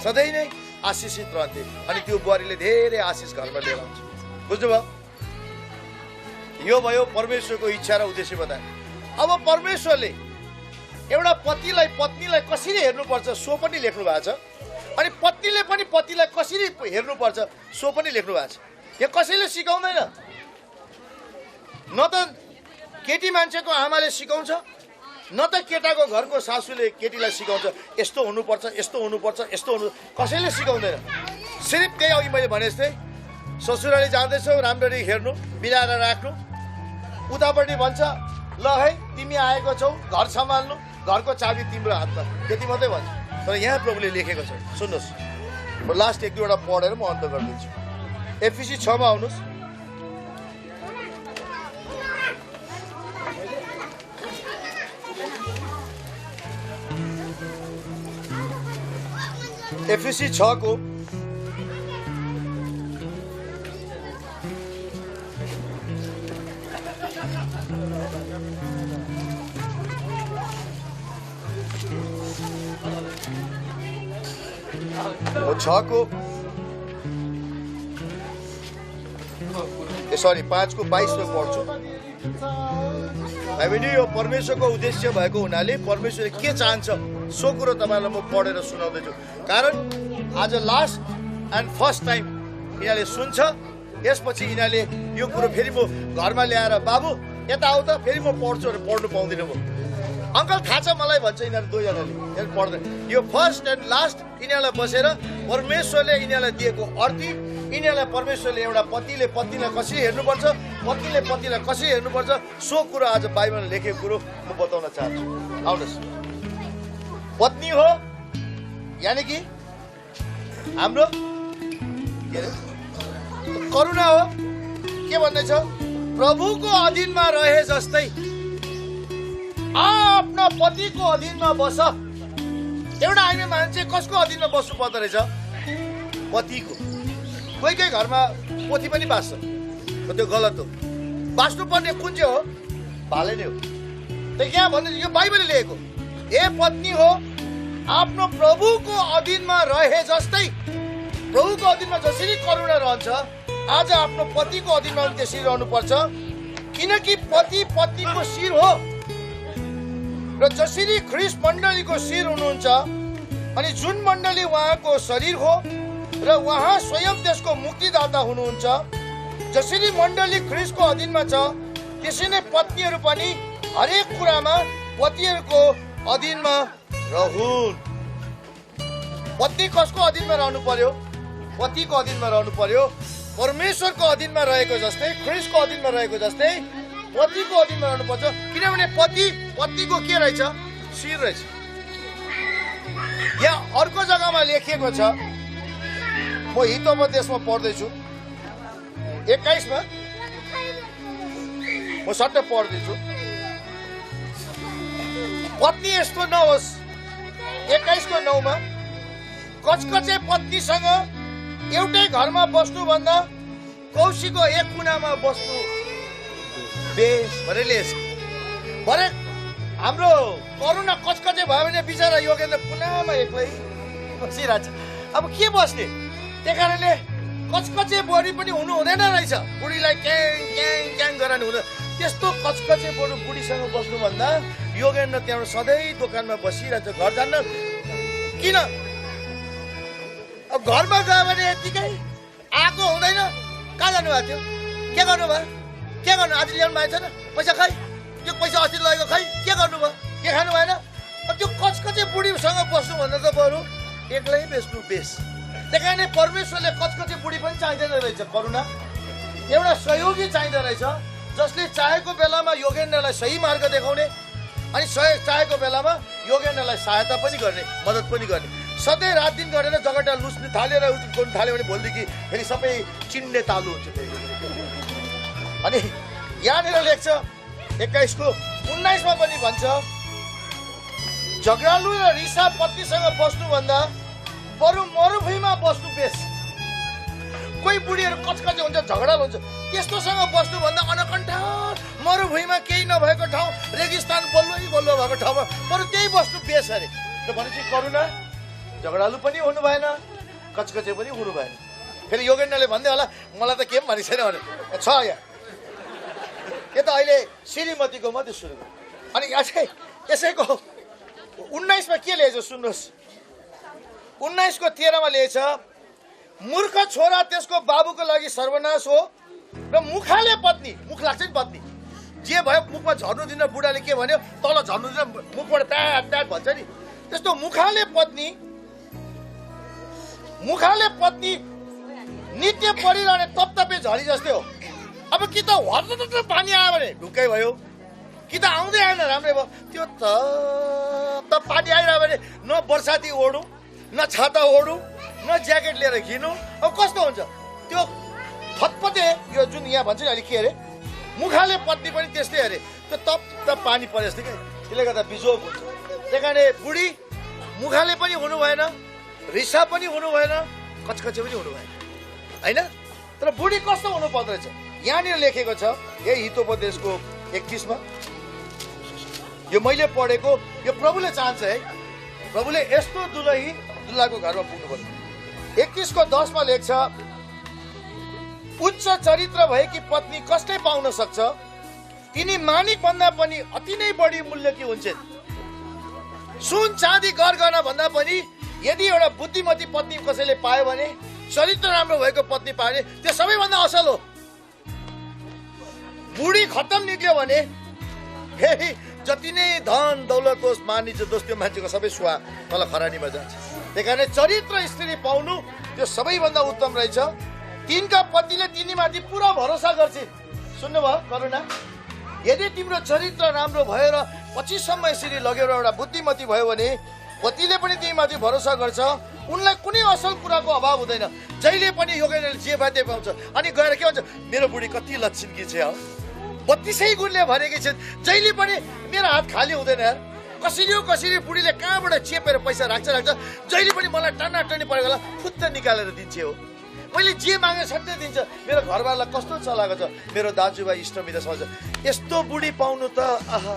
सधैँ नै आशिषित रहन्थे अनि त्यो बुहारीले धेरै आशिष घरमा लिएर आउँछ बुझ्नुभयो यो भयो परमेश्वरको इच्छा र उद्देश्य बताए अब परमेश्वरले एउटा पत्नीलाई कसरी हेर्नुपर्छ सो पनि लेख्नु भएको छ अनि पत्नीले पनि पतिलाई कसरी हेर्नुपर्छ सो पनि लेख्नु भएको छ यो कसैले सिकाउँदैन न त केटी मान्छेको आमाले सिकाउँछ न त केटाको घरको सासूले केटीलाई सिकाउँछ यस्तो हुनुपर्छ यस्तो हुनुपर्छ यस्तो हुनु कसैले सिकाउँदैन सिर्फ त्यही अघि मैले भने जस्तै ससुराली जाँदैछौ राम्ररी हेर्नु मिलाएर राख्नु उतापट्टि भन्छ ल है तिमी आएको छौ घर सम्हाल्नु घरको चाबी तिम्रो हातमा त्यति मात्रै भन्छ तर यहाँ प्रभुले लेखेको छ सुन्नुहोस् म लास्ट एक दुईवटा पढेर म अन्त गरिदिन्छु एफिसी 6 मा आउनुहोस् एफिसी 6 को सरी 5 को 22 में पढ्छु हामीले यो परमेश्वरको उद्देश्य भएको हुनाले परमेश्वरले के चाहन्छ सो कुरो तपाईलाई म पढेर सुनाउँदैछु कारण आज लास्ट एन्ड फर्स्ट टाइम यिनीहरूले सुन्छ यसपछि यिनीहरूले यो कुरो फेरि म घरमा ल्याएर बाबु यता आऊ त फेरि म पढ्छु र पढ्नु पाउँदिनँ म अङ्कल थाहा छ मलाई भन्छ यिनीहरू दुईजनाले पढ्दैन यो फर्स्ट एन्ड लास्ट यिनीहरूलाई बसेर परमेश्वरले यिनीहरूलाई दिएको अर्थी यिनीहरूलाई परमेश्वरले एउटा पतिले पत्नीलाई कसरी हेर्नुपर्छ पत्नीले पतिलाई कसरी हेर्नुपर्छ सो कुरो आज बाइबलमा लेखेको कुरो म बताउन चाहन्छु आउनुहोस् पत्नी हो यानि कि हाम्रो के अरे करुणा हो के भन्दैछ प्रभुको अधीनमा रहे जस्तै आफ्नो पतिको अधीनमा बस एउटा हामी मान्छे कसको अधीनमा बस्नु पर्दो रहेछ पतिको कोही कोही घरमा पोथी पनि बाँच्छ त्यो गलत हो बाँच्नुपर्ने कुन चाहिँ हो भाले नै हो त यहाँ भन्दै यो बाइबलले लेखेको ए पत्नी हो आफ्नो प्रभुको अधीनमा रहे जस्तै प्रभुको अधीनमा जसरी करुणा रहन्छ आज आफ्नो पतिको अधीनमा पनि त्यसरी रहनुपर्छ किनकि पति पत्नीको शिर हो र जसरी ख्रीष्ट मण्डलीको शिर हुनुहुन्छ अनि जुन मण्डली उहाँको शरीर हो र उहाँ स्वयं त्यसको मुक्तिदाता हुनुहुन्छ जसरी मण्डली ख्रीष्टको अधीनमा छ त्यसै नै पत्नीहरू पनि हरेक कुरामा पतिहरूको अधीनमा रहून् पत्नी कसको अधीनमा रहनु पर्यो पतिको अधीनमा रहनु पर्यो परमेश्वरको अधीनमा रहेको जस्तै ख्रीष्टको अधीनमा रहेको जस्तै पतिको अधीनमा रहनुपर्छ किनभने पत्नीको के रहेछ शिर रहेछ यहाँ अर्को जग्गामा लेखिएको छ म हितोपदेशमा पढ्दैछु 21 मा म सट्टै पढ्दैछु। पत्नी यस्तो नहोस् 21 को 9 मा कचकचे पत्नीसँग एउटै घरमा बस्नुभन्दा कौशीको एक कुनामा बस्नु बेस भनेर लेख। भरे हाम्रो करुणा कचकचे भयो भने बिचरा योगेन्द्र कुनामा एक्लै बसिरहेछ। अब के बस्ने? त्यही कारणले कचकचे बुढी पनि हुनु हुँदैन रहेछ। बुढीलाई क्याङ क्याङ क्याङ गराउनु हुँदैन। त्यस्तो कचकचे बुढीसँग बस्नुभन्दा योगेन्द्र त्यहाँबाट सधैँ दोकानमा बसिरहेछ। घर जान्न किन? अब घरमा गयो भने यतिकै आएको हुँदैन। कहाँ जानुभएको थियो? के गर्नुभयो? के गर्नु? आज ल्याउनु भएको छैन पैसा? खै त्यो पैसा अस्ति लगेको खै के गर्नुभयो? के खानु भएन? त्यो कचकचे बुढीसँग बस्नुभन्दा त बरु एक्लै बेच्नु बेस। त्यही कारण परमेश्वरले कचकचे बुढी पनि चाहिँदैन रहेछ। करुणा एउटा सहयोगी चाहिँदो रहेछ, जसले चाहेको बेलामा योगेन्द्रलाई सही मार्ग देखाउने अनि चाहेको बेलामा योगेन्द्रलाई सहायता पनि गर्ने, मद्दत पनि गर्ने। सधैँ रात दिन गरेर जगटा लुस्ने थालेर गर्नु थाल्यो भने भोलिदेखि फेरि सबै चिन्ने तालु हुन्छ। अनि यहाँनिर लेख्छ 21 को 19 मा पनि भन्छ झगडालु र रिसा पत्नीसँग बस्नुभन्दा बरु मरुभूमिमा बस्नु बेस। कोही बुढीहरू कचकचे हुन्छ, झगडालु हुन्छ, त्यस्तोसँग बस्नुभन्दा अनकण्ठ मरुभूमिमा केही नभएको ठाउँ, रेगिस्तान बल्लो भएको ठाउँमा बरु त्यही बस्नु बेस अरे। त भनेपछि करुणा झगडालु पनि हुनु भएन, कचकचे पनि हुनु भएन। फेरि योगेन्द्रले भन्दै होला मलाई त के पनि भनेको छैन भने छ यहाँ। यो त अहिले श्रीमतीको मात्रै सुरु गर्यो। अनि यसैको 19 मा के लेखेछ सुन्नुहोस्। 19 को 13 मा लेखेछ मूर्ख छोरा त्यसको बाबुको लागि सर्वनाश हो र मुखाले पत्नी, मुख लाग्छ नि पत्नी, जे भयो मुखमा झर्नु दिन बुढाले के भन्यो तल झर्नु दिन मुखबाट प्याट प्याट भन्छ नि, त्यस्तो मुखाले पत्नी नित्य परिरहने तपतपे झरी जस्तै हो। अब कि त हर्द पानी आयो भने ढुक्कै भयो, कि त आउँदै आएन राम्रै भयो। त्यो त पानी आइरह्यो भने न बर्साती ओढौँ, न छाता ओढौँ, न ज्याकेट लिएर हिँड्नु। अब कस्तो हुन्छ त्यो फतफते? यो जुन यहाँ भन्छ नि अहिले के अरे मुखाले पत्नी पनि त्यस्तै अरे, त्यो तप पानी परे जस्तै क्या। त्यसले गर्दा बिजोग हुन्छ। त्यही कारण बुढी मुखाले पनि हुनु भएन, रिसा पनि हुनु भएन, कचकचे पनि हुनु भएन होइन। तर बुढी कस्तो हुनु पर्दो रहेछ यहाँनिर लेखेको छ यही हितोपदेशको 31 मा। यो मैले पढेको, यो प्रभुले चाहन्छ है, प्रभुले यस्तो दुल्हाको घरमा पुग्नु पर्छ। 31 को 10 मा लेख्छ उच्च चरित्र भएकी पत्नी कसले पाउन सक्छ? तिनी मानिक भन्दा पनि अति नै बढी मूल्यकी हुन्छन्। सुन चाँदी गरगहना भन्दा पनि यदि एउटा बुद्धिमती पत्नी कसैले पायो भने, चरित्र राम्रो भएको पत्नी पायो भने त्यो सबैभन्दा असल हो। बुढी खत्तम निक्ल्यो भने फेरि जति नै धन दौलत होस्, मानिस होस्, त्यो मान्छेको सबै सुहा तल खरानीमा जान्छ। त्यही कारण चरित्र स्त्री पाउनु त्यो सबैभन्दा उत्तम रहेछ। तिनका पतिले तिनीमाथि पुरा भरोसा गर्छिन्। सुन्नुभयो करुणा? यदि तिम्रो चरित्र राम्रो भयो र 25 सम्म यसरी लगेर एउटा बुद्धिमती भयो भने पतिले पनि तिमीमाथि भरोसा गर्छ, उनलाई कुनै असल कुराको अभाव हुँदैन। जहिले पनि योगेन्द्रले जे बाध्य पाउँछ। अनि गएर के भन्छ मेरो बुढी कति लक्षणकी छ, 32 गुणले भरेकी छिन्, जहिले पनि मेरो हात खाली हुँदैन यार। कसरी बुढीले कहाँबाट चेपेर पैसा राख्छ, जहिले पनि मलाई टानाटानी परेको बेला फुत्त निकालेर दिन्छे हो। मैले जे मागे सट्टै दिन्छ। मेरो घरवाला कस्तो चलाएको छ, मेरो दाजुभाइ इष्टमित्र समझ। यस्तो बुढी पाउनु त आहा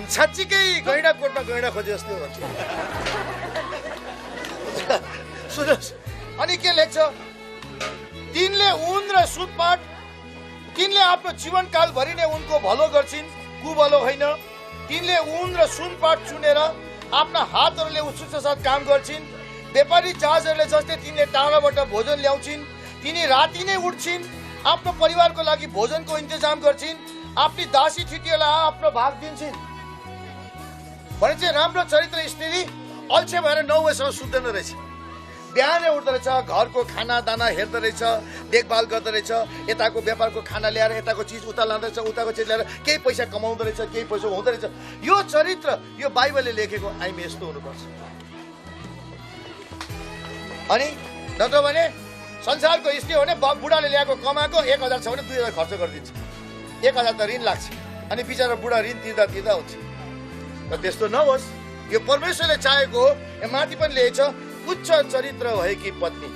साँच्चीकै गैँडा कोटमा गैँडा खोजे जस्तो हुन्छ। सुन्नुहोस् अनि के लेख्छ तिनले ऊन र सुनपाट, तिनले आफ्नो जीवनकालभरि नै उनको भलो गर्छिन्, कुभलो होइन। तिनले ऊन र सुनपाट चुनेर आफ्ना हातहरूले उत्सुकता साथ काम गर्छिन्। व्यापारी जहाजहरूले जस्तै तिनले टाढाबाट भोजन ल्याउँछिन्। तिनी राति नै उठ्छिन्, आफ्नो परिवारको लागि भोजनको इन्तजाम गर्छिन्, आफ्नी दासी छिटीहरूलाई आफ्नो भाग दिन्छिन्। भने चाहिँ राम्रो चरित्र स्त्री अल्छे भएर 9 बजेसम्म सुत्दैन रहेछ। बिहानै उठ्दो रहेछ, घरको खाना दाना हेर्दो रहेछ, देखभाल गर्दो रहेछ, यताको व्यापारको खाना ल्याएर यताको चिज उता लाँदो रहेछ, उताको चिज ल्याएर केही पैसा कमाउँदो रहेछ, केही पैसा हुँदो रहेछ। यो चरित्र यो बाइबलले लेखेको हामी यस्तो हुनुपर्छ। अनि नत्र भने संसारको स्थिति हो भने बुढाले ल्याएको कमाएको 1000 छ भने 2000 खर्च गरिदिन्छ। 1000 त ऋण लाग्छ अनि बिचरा बुढा ऋण तिर्दा तिर्दा हुन्छ। र त्यस्तो नहोस्। यो परमेश्वरले चाहेको हो। माथि पनि लेखेछ उच्च चरित्र भएकी पत्नी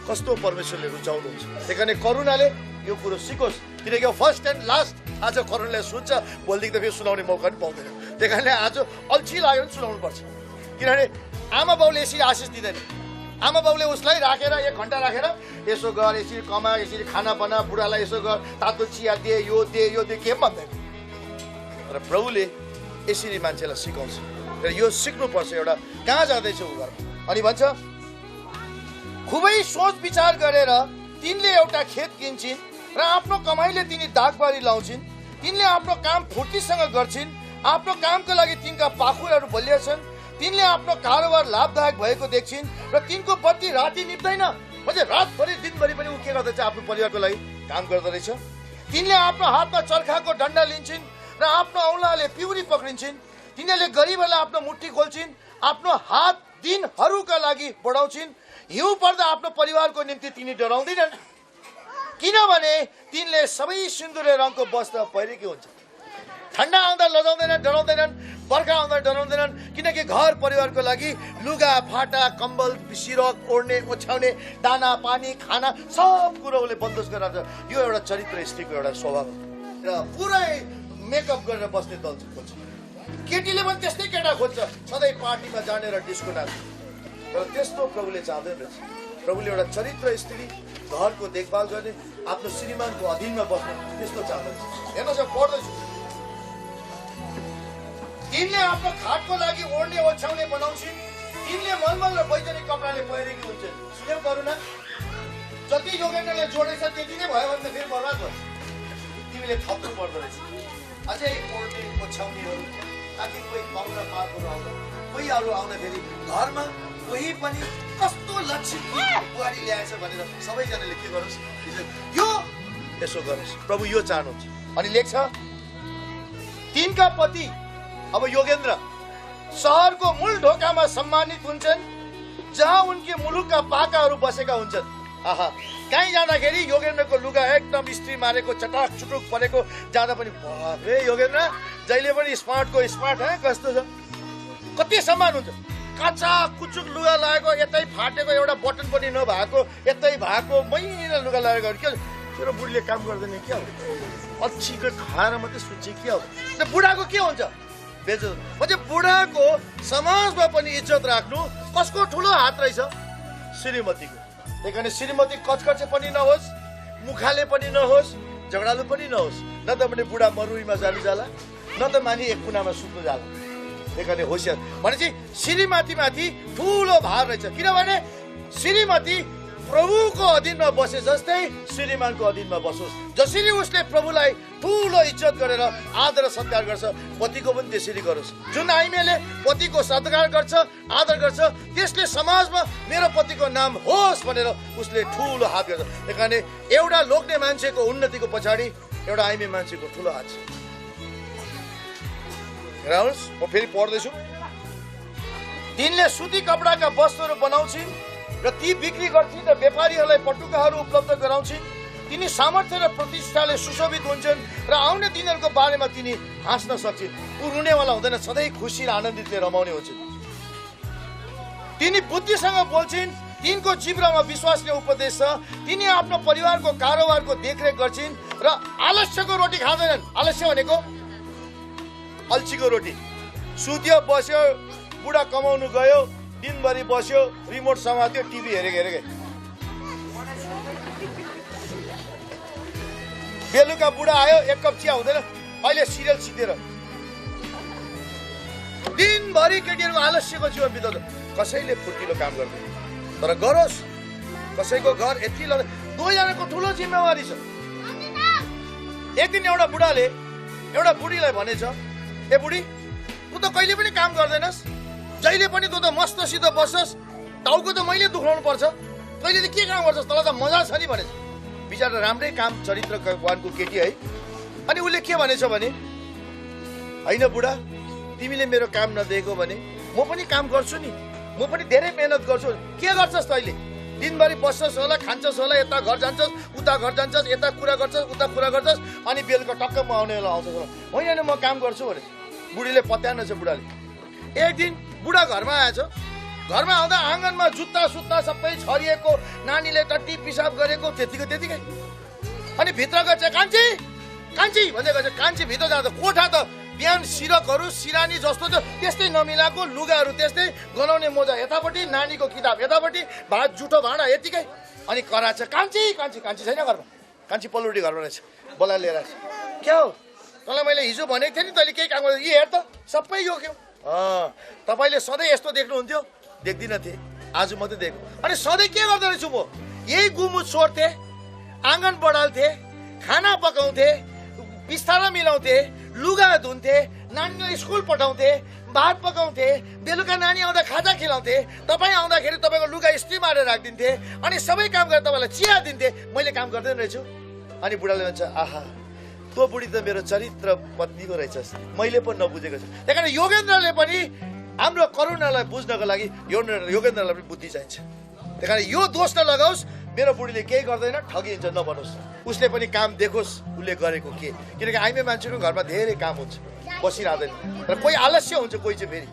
कस्तो परमेश्वरले रुचाउनुहुन्छ। त्यही कारण करुणाले यो कुरो सिकोस्। किनकि फर्स्ट एन्ड लास्ट आज करुणाले सुन्छ, भोलिदेखि त फेरि सुनाउने मौका पनि पाउँदैन। त्यही कारणले आज अल्छी लाग्यो भने सुनाउनु पर्छ। किनभने आमा बाउले यसरी आशिष दिँदैन। आमा बाउले उसलाई राखेर 1 घन्टा राखेर यसो गर, यसरी कमा, यसरी खाना बना, बुढालाई यसो गर, तातो चिया दे, यो दे के भन्दैन। र प्रभुले यसरी मान्छेलाई सिकाउँछ। र यो सिक्नुपर्छ। एउटा कहाँ जाँदैछ ऊ घरमा अनि भन्छ खुबै सोच विचार गरेर तिनले एउटा खेत किन्छन् र आफ्नो कमाइले तिनी दागबारी लाउँछिन्। तिनले आफ्नो काम फुर्तीसँग गर्छिन्। आफ्नो कामको लागि तिनका पाखुराहरू बलिया छन्। तिनले आफ्नो कारोबार लाभदायक भएको देख्छिन् र तिनको बत्ती राति निप्दैन। म्हणजे रातभरि दिनभरि पनि ऊ के गर्दैछ आफ्नो परिवारको लागि काम गर्दो रहेछ। तिनले आफ्नो हातमा चर्खाको डन्डा लिन्छन् र आफ्नो औँलाले पिउरी पक्रिन्छन्। तिनीहरूले गरिबहरूलाई आफ्नो मुट्ठी खोल्छिन्। आफ्नो हात दिनहरूका लागि बढाउँछिन्। हिउँ पर्दा आफ्नो परिवारको निम्ति तिनी डराउँदैनन् किनभने तिनले सबै सिन्दुरे रङको वस्त्र पहिरेकी हुन्छ। ठन्डा आउँदा लजाउँदैनन्, डराउँदैनन्। बर्खा आउँदा डराउँदैनन् किनकि घर परिवारको लागि लुगा फाटा, कम्बल, सिरक ओढ्ने, ओछ्याउने, दाना पानी, खाना सब कुरो उसले बन्दोबस्त गरेर यो एउटा चरित्र स्त्रीको एउटा स्वभाव हो। र पुरै मेकअप गरेर बस्ने दल खोज्छ। केटीले पनि त्यस्तै केटा खोज्छ, सधैँ पार्टीमा जाने र डिस्को नाच्ने। तर त्यस्तो प्रभुले चाहँदैन रहेछ। प्रभुले एउटा चरित्र स्त्री, घरको देखभाल गर्ने, आफ्नो श्रीमानको अधीनमा बस्ने त्यस्तो चाहँदैन। हेर्नुहोस् पढ्दैछु। तिनले आफ्नो खाटको लागि ओढ्ने ओछ्याउने बनाउँछिन्। तिनले मलमल र वैजनिक कपडाले पहिरेकी हुन्छन्। सुन्यौ करुणा, जति योगेन्द्रले जोडेछ त्यति नै भयो भने त फेरि बर्बाद भयो। तिमीले थप्नु पर्दो रहेछ। अझै ओढ्ने ओछ्याउनेहरू ताकि कोही पाहुना पातहरू आउँदा, कोही अरू आउँदाखेरि घरमा कोही पनि कस्तो लक्षित बुहारी ल्याएछ भनेर सबैजनाले के गरोस्, यो यसो गरोस्। प्रभु यो चाहनुहुन्छ। अनि लेख्छ तिनका पति अब योगेन्द्र सहरको मूल ढोकामा सम्मानित हुन्छन् जहाँ उनके मुलुकका पाकाहरू बसेका हुन्छन्। आहा, कहीँ जाँदाखेरि योगेन्द्रको लुगा एकदम इस्त्री मारेको, चटाक चुटुक परेको जाँदा पनि बाफ्रे योगेन्द्र जहिले पनि स्मार्टको स्मार्ट कस्तो छ, कति सम्मान हुन्छ। कच्चा कुचुक लुगा लगाएको, यतै फाटेको, एउटा बटन पनि नभएको, यतै भएको मैला लुगा लगाएको के तेरो बुढीले काम गर्दैन क्या हो, अल्छीको खाएर मात्रै सुत्छ क्या हो। बुढाको के हुन्छ बेजो म्हणजे बुढाको समाजमा पनि इज्जत राख्नु कसको ठुलो हात रहेछ, श्रीमतीको। त्यही कारण श्रीमती कचकचे पनि नहोस्, मुखाले पनि नहोस्, झगडालु पनि नहोस्। न त भने बुढा मरुईमा जानु जाला, न त मानि एक कुनामा सुत्नु जाला। त्यही कारण होसियार भनेपछि श्रीमती माथि ठुलो भार रहेछ। किनभने श्रीमती प्रभुको अधीनमा बसे जस्तै श्रीमानको अधीनमा बसोस्। जसरी उसले प्रभुलाई ठुलो इज्जत गरेर आदर सत्कार गर्छ, पतिको पनि त्यसरी गरोस्। जुन आइमेले पतिको सत्कार गर्छ, आदर गर्छ, त्यसले समाजमा मेरो पतिको नाम होस् भनेर उसले ठुलो हात गर्छ। त्यही कारण एउटा लोग्ने मान्छेको उन्नतिको पछाडि एउटा आइमे मान्छेको ठुलो हात छ। हेर्नुहोस्, म फेरि पढ्दैछु। तिनले सुती कपडाका वस्त्रहरू बनाउँछिन् र ती बिक्री गर्छिन् र व्यापारीहरूलाई पटुकाहरू उपलब्ध गराउँछिन्। तिनी सामर्थ्य र प्रतिष्ठाले सुशोभित हुन्छन् र आउने दिनहरूको बारेमा तिनी हाँस्न सक्छिन्। ऊ रुनेवाला हुँदैन, सधैँ खुसी र आनन्दितले रमाउने हुन्छन्। तिनी बुद्धिसँग बोल्छिन्, तिनको जिब्रामा विश्वासले उपदेश छ। तिनी आफ्नो परिवारको कारोबारको देखरेख गर्छिन् र आलस्यको रोटी खाँदैनन्। आलस्य भनेको अल्छीको रोटी। सुत्यो, बस्यो, बुढा कमाउनु गयो, दिनभरि बस्यो, रिमोट समात्यो, टिभी हेरेकै। बेलुका बुढा आयो, एक कप चिया हुँदैन, अहिले सिरियल सिधेर। दिनभरि केटीहरूको आलस्यको जीवन बिताउँछ। कसैले फुर्तिलो काम गर्दैन, तर गरोस्। कसैको घर यति दुवैजनाको ठुलो जिम्मेवारी छ। एक दिन एउटा बुढाले एउटा बुढीलाई भनेछ, ए बुढी, तँ त कहिले पनि काम गर्दैनस्, जहिले पनि तँ त मस्तसित बस्छस्, टाउको त मैले दुखाउनु पर्छ, तैँले त के काम गर्छस्, तँलाई त मजा छ नि भनेछ। बिचारा राम्रै काम चरित्रवानको केटी है। अनि उसले के भनेछ भने, होइन बुढा, तिमीले मेरो काम नदिएको भने म पनि काम गर्छु नि, म पनि धेरै मेहनत गर्छु। के गर्छस् तैँले? दिनभरि बस्छस् होला, खान्छस् होला, यता घर जान्छस्, उता घर जान्छस्, यता कुरा गर्छस्, उता कुरा गर्छस्, अनि बेलुका टक्क म आउने बेला आउँछस् होला। होइन म काम गर्छु भने बुढीले पत्याएन छ। बुढाले एक दिन बुढा घरमा आएछ। घरमा आउँदा आँगनमा जुत्ता सुत्ता सबै छरिएको, नानीले टट्टी पिसाब गरेको, त्यतिकै। अनि भित्र गएछ, कान्छी कान्छी भन्दै गएछ। कान्छी भित्र जाँदा कोठा त बिहान सिरकहरू सिरानी जस्तो छ, त्यस्तै नमिलाएको, लुगाहरू त्यस्तै, गनाउने मोजा यतापट्टि, नानीको किताब यतापट्टि, भात जुठो भाँडा यतिकै। अनि कराछ, कान्छी कान्छी कान्छी छैन घरमा। कान्छी पल्लोटी घरमा रहेछ, बोलाएर लिएर आएछ। क्या हो तँलाई मैले हिजो भनेको थिएँ नि, तैँले केही काम गर्दै, यी हेर त सबै यो के हो। तपाईँले सधैँ यस्तो देख्नुहुन्थ्यो? देख्दिनँ थिएँ, आज मात्रै देखेँ। अनि सधैँ के गर्दो रहेछु म? यही गुमुट सोर्थेँ, आँगन बढाल्थेँ, खाना पकाउँथेँ, बिस्तारा मिलाउँथे, लुगा धुन्थे, नानीलाई स्कुल पठाउँथे, भात पकाउँथे, बेलुका नानी आउँदा खाजा खिलाउँथे, तपाईँ आउँदाखेरि तपाईँको लुगा इस्त्री मारेर राखिदिन्थे, अनि सबै काम गरेर तपाईँलाई चिया दिन्थे। मैले काम गर्दैन रहेछु। अनि बुढाले भन्छ, आहा तँ बुढी त मेरो चरित्र पत्नीको रहेछस्, मैले पनि नबुझेको छु। त्यही कारण योगेन्द्रले पनि हाम्रो करुणालाई बुझ्नको लागि योगेन्द्रलाई पनि बुद्धि चाहिन्छ। त्यही कारण यो दोष नलगाओस्, मेरो बुढीले केही गर्दैन, ठगिन्छ नभनोस्। उसले पनि काम देखोस् उसले गरेको के। किनकि हामी मान्छेको घरमा धेरै काम हुन्छ, बसिरहँदैन। तर कोही आलस्य हुन्छ, कोही चाहिँ फेरि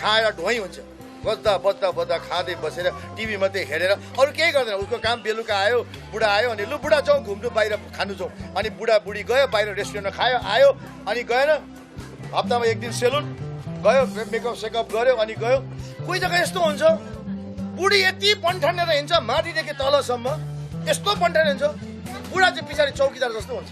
खाएर ढोइ हुन्छ, बस्दा खाँदै बसेर टिभी मात्रै हेरेर अरू केही गर्दैन। उसको काम बेलुका आयो, बुढा आयो, अनि लु बुढा जाउँ घुम्नु, बाहिर खानु जाउँ। अनि बुढी गयो बाहिर रेस्टुरेन्टमा, खायो आयो, अनि गएन हप्तामा एक दिन सेलुन गयो, मेकअप सेकअप गर्यो, अनि गयो। कोही जग्गा यस्तो हुन्छ, बुढी यति पन्ठानेर हिँड्छ माथिदेखि तलसम्म, यस्तो पन्ठाने हुन्छ, बुढा चाहिँ पछाडि चौकीदार जस्तो हुन्छ,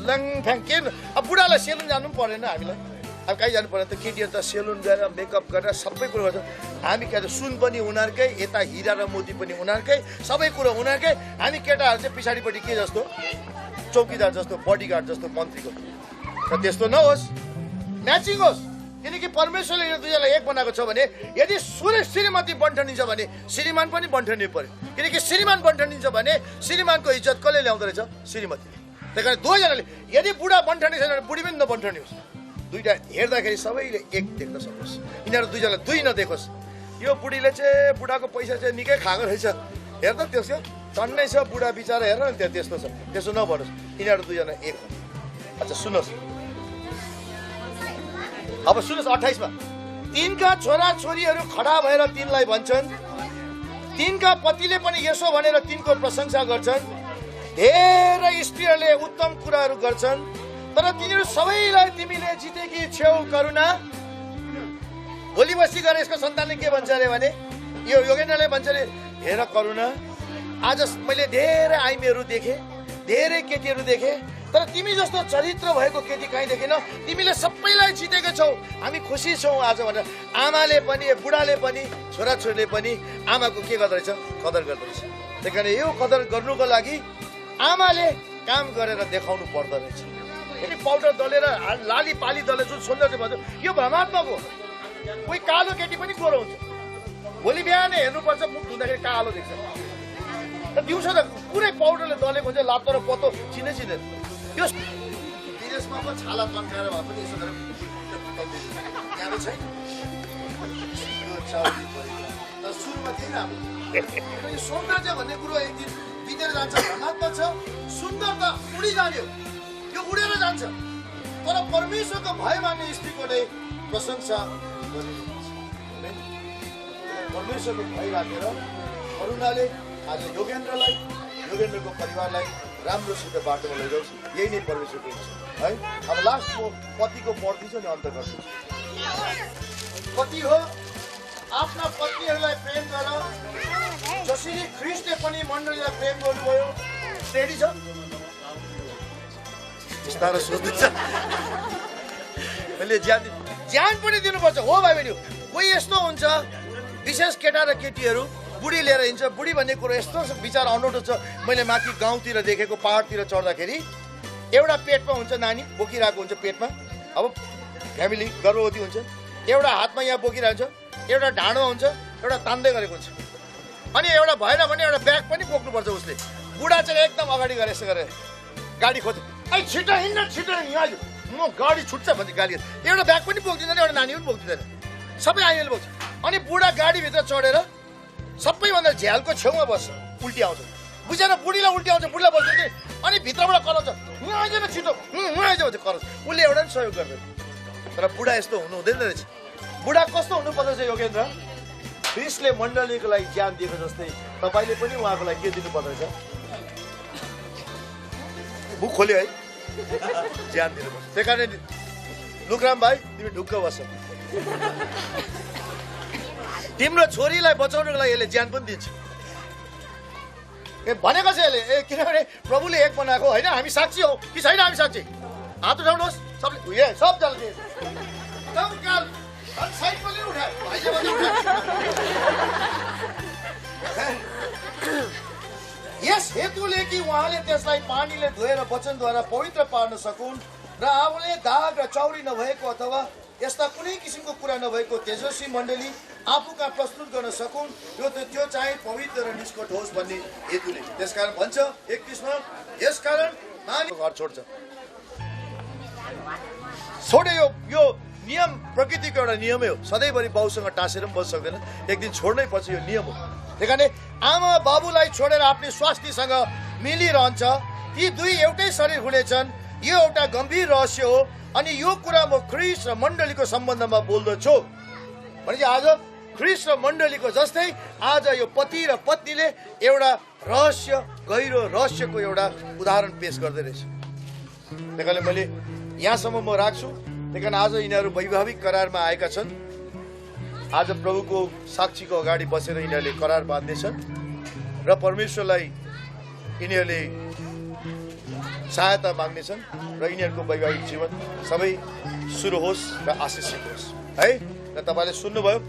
लङफ्याङ। के अब बुढालाई सेलुन जानु पनि परेन हामीलाई, अब कहीँ जानु परेन त। केटीहरू त सेलुन गएर मेकअप गरेर सबै कुरो गर्छ। हामी के सुन पनि उनीहरूकै, यता हिरा र मोती पनि उनीहरूकै, सबै कुरो उनीहरूकै। हामी केटाहरू चाहिँ पछाडिपट्टि के जस्तो, चौकीदार जस्तो, बडीगार्ड जस्तो, मन्त्रीको। र त्यस्तो नहोस्, म्याचिङ होस्। किनकि परमेश्वरले यो दुईजनालाई एक बनाएको छ भने यदि श्रीमती बन्ठनिन्छ भने श्रीमान पनि बन्ठनिनु पर्यो। किनकि श्रीमान बन्ठनिन्छ भने श्रीमानको इज्जत कसले ल्याउँदो रहेछ? श्रीमतीले। त्यही कारण दुवैजनाले, यदि बुढा बन्ठनी छैन भने बुढी पनि नबन्ठनी होस्। दुईटा हेर्दाखेरि सबैले एक देख्न सकोस्, यिनीहरू दुईजनालाई दुई नदेखोस्। यो बुढीले चाहिँ बुढाको पैसा चाहिँ निकै खाएको रहेछ, हेर त त्यसको टन्नै छ, बुढा बिचरा हेर न त्यहाँ त्यस्तो छ, त्यसो नभनोस्। यिनीहरू दुईजना एक हो। अच्छा सुन्नुहोस्, अब सुन्नुहोस् 28 मा तिनका छोरा छोरीहरू खडा भएर तिनलाई भन्छन्, तिनका पतिले पनि यसो भनेर तिनको प्रशंसा गर्छन्। धेरै स्त्रीहरूले उत्तम कुराहरू गर्छन्, तर तिनीहरू सबैलाई तिमीले जितेकी छेउ करुणा। भोलि बस्ती गएर यसको सन्तानले के भन्छ अरे भने, यो योगेन्द्रले भन्छ अरे, हेर करुणा, आज मैले धेरै आइमीहरू देखेँ, धेरै केटीहरू देखेँ, तर तिमी जस्तो चरित्र भएको केटी कहीँ देखेन। तिमीले सबैलाई जितेको छौ, हामी खुसी छौँ आज भनेर आमाले पनि, बुढाले पनि, छोराछोरीले पनि आमाको के गर्दो रहेछ? कदर गर्दो रहेछ। त्यही कारण यो कदर गर्नुको लागि आमाले काम गरेर देखाउनु पर्दो रहेछ। यदि पाउडर दलेर लाली पाली दलेर जुन सौन्दर्य भन्छ, यो भ्रमात्मक हो। कोही कालो केटी पनि गोरो हुन्छ, भोलि बिहानै हेर्नुपर्छ मुख धुँदाखेरि कालो देख्छ। र दिउँसो त पुरै पाउडरले दलेको हुन्छ, लातो र पत्तो चिन्दै चिन्दैन। यो विदेशमा पनि छाला तन्काएर भए पनि यसो गरेर यहाँ छैन। तर सुरुमा त्यही राम्रो। यो सौन्दर्य भन्ने कुरो एक दिन बितेर जान्छ, भ्रमात्मक छ। सुन्दरता उडिजाने हो, यो उडेर जान्छ। तर परमेश्वरको भय मान्ने स्त्रीको नै प्रशंसा गरिन्छ। परमेश्वरको भय राखेर करुणाले आज योगेन्द्रलाई, योगेन्द्रको परिवारलाई राम्रोसित बाटोमा लैजाओस्, यही नै परमेश्वरको इच्छा है। अब लास्ट म पतिको पढ्दैछु नि, अन्त गर्छु। पति हो, आफ्ना पत्नीहरूलाई प्रेम गर जसरी ख्रिस्टले पनि मण्डलीलाई प्रेम गर्नुभयो। रेडी छ? बिस्तारो सोध्दैछ, मैले ज्यान पनि दिनुपर्छ हो भाइ बहिनी। कोही यस्तो हुन्छ, विशेष केटा र केटीहरू बुढी लिएर हिँड्छ। बुढी भन्ने कुरो यस्तो विचार अनौठो छ। मैले माथि गाउँतिर देखेको, पहाडतिर चढ्दाखेरि एउटा पेटमा हुन्छ नानी बोकिरहेको हुन्छ पेटमा, अब फ्यामिली गर्भवती हुन्छ, एउटा हातमा यहाँ बोकिरहेको हुन्छ, एउटा ढाँडोमा हुन्छ, एउटा तान्दै गरेको हुन्छ, अनि एउटा भएन भने एउटा ब्याग पनि बोक्नुपर्छ उसले। बुढा चाहिँ एकदम अगाडि गएर यसो गरेर गाडी खोज्छ, ऐ छिटो हिँड्न, छिटो यहाँ म गाडी छुट्छ भन्छ गाडी। एउटा ब्याग पनि बोक्दिँदैन, एउटा नानी पनि बोक्दिँदैन, सबै आइले बोक्छ। अनि बुढा गाडीभित्र चढेर सबैभन्दा झ्यालको छेउमा बस्छ, उल्टी आउँछ, बुझेन? बुढीलाई उल्टी आउँछ, बुढीलाई बस्छ अनि भित्रबाट कराउँछ, आइज छिटो, आइज भन्छ, कराउँछ। उसले एउटा पनि सहयोग गर्दैन। तर बुढा यस्तो हुनु हुँदैन रहेछ। बुढा कस्तो हुनुपर्छ चाहिँ योगेन्द्र? ख्रिस्टले मण्डलीको लागि ज्यान दिएको जस्तै तपाईँले पनि उहाँको लागि के दिनुपर्छ रहेछ? मुख खोल्यो है, ज्यान दिनुपर्छ। त्यही कारण लुकराम भाइ तिमी ढुक्क बस्छ। तिम्रो छोरीलाई बचाउनको लागि यसले ज्यान पनि दिन्छ। भनेको छ यसले, किनभने प्रभुले एक बनाएको होइन, हामी साक्षी हौ कि छैन? हामी साक्षी। हात उठाउनुहोस् सबले, सबजनाले यस हेतुले कि उहाँले त्यसलाई पानीले धोएर वचनद्वारा पवित्र पार्न सकुन् र आफूले दाग र चौरी नभएको अथवा यस्ता कुनै किसिमको कुरा नभएको तेजस्वी मण्डली आफू कहाँ प्रस्तुत गर्न सकुन्, त्यो चाहिँ पवित्र र निष्कट होस् भन्ने हेतुले। त्यसकारण भन्छ 31मा, यसकारण नानी घर छोड्छ। छोडे यो नियम प्रकृतिको एउटा नियमै हो। सधैँभरि बाउसँग टाँसेर पनि बस्न सक्दैन, एक दिन छोड्नै पर्छ, यो नियम हो। त्यही कारण आमा बाबुलाई छोडेर आफ्नो स्वास्नीसँग मिलिरहन्छ, ती दुई एउटै शरीर हुनेछन्। यो एउटा गम्भीर रहस्य हो अनि यो कुरा म ख्रिस्ट र मण्डलीको सम्बन्धमा बोल्दछु। भनेपछि आज ख्रिस्ट र मण्डलीको जस्तै आज यो पति र पत्नीले एउटा रहस्य, गहिरो रहस्यको एउटा उदाहरण पेश गर्दै रहेछ। त्यही कारणले मैले यहाँसम्म म राख्छु। त्यही कारण आज यिनीहरू वैवाहिक करारमा आएका छन्। आज प्रभुको साक्षीको अगाडि बसेर यिनीहरूले करार बाँध्नेछन् र परमेश्वरलाई यिनीहरूले सहायता माग्नेछन् र यिनीहरूको वैवाहिक जीवन सबै सुरु होस् र आशिषित होस् है। र तपाईँले सुन्नुभयो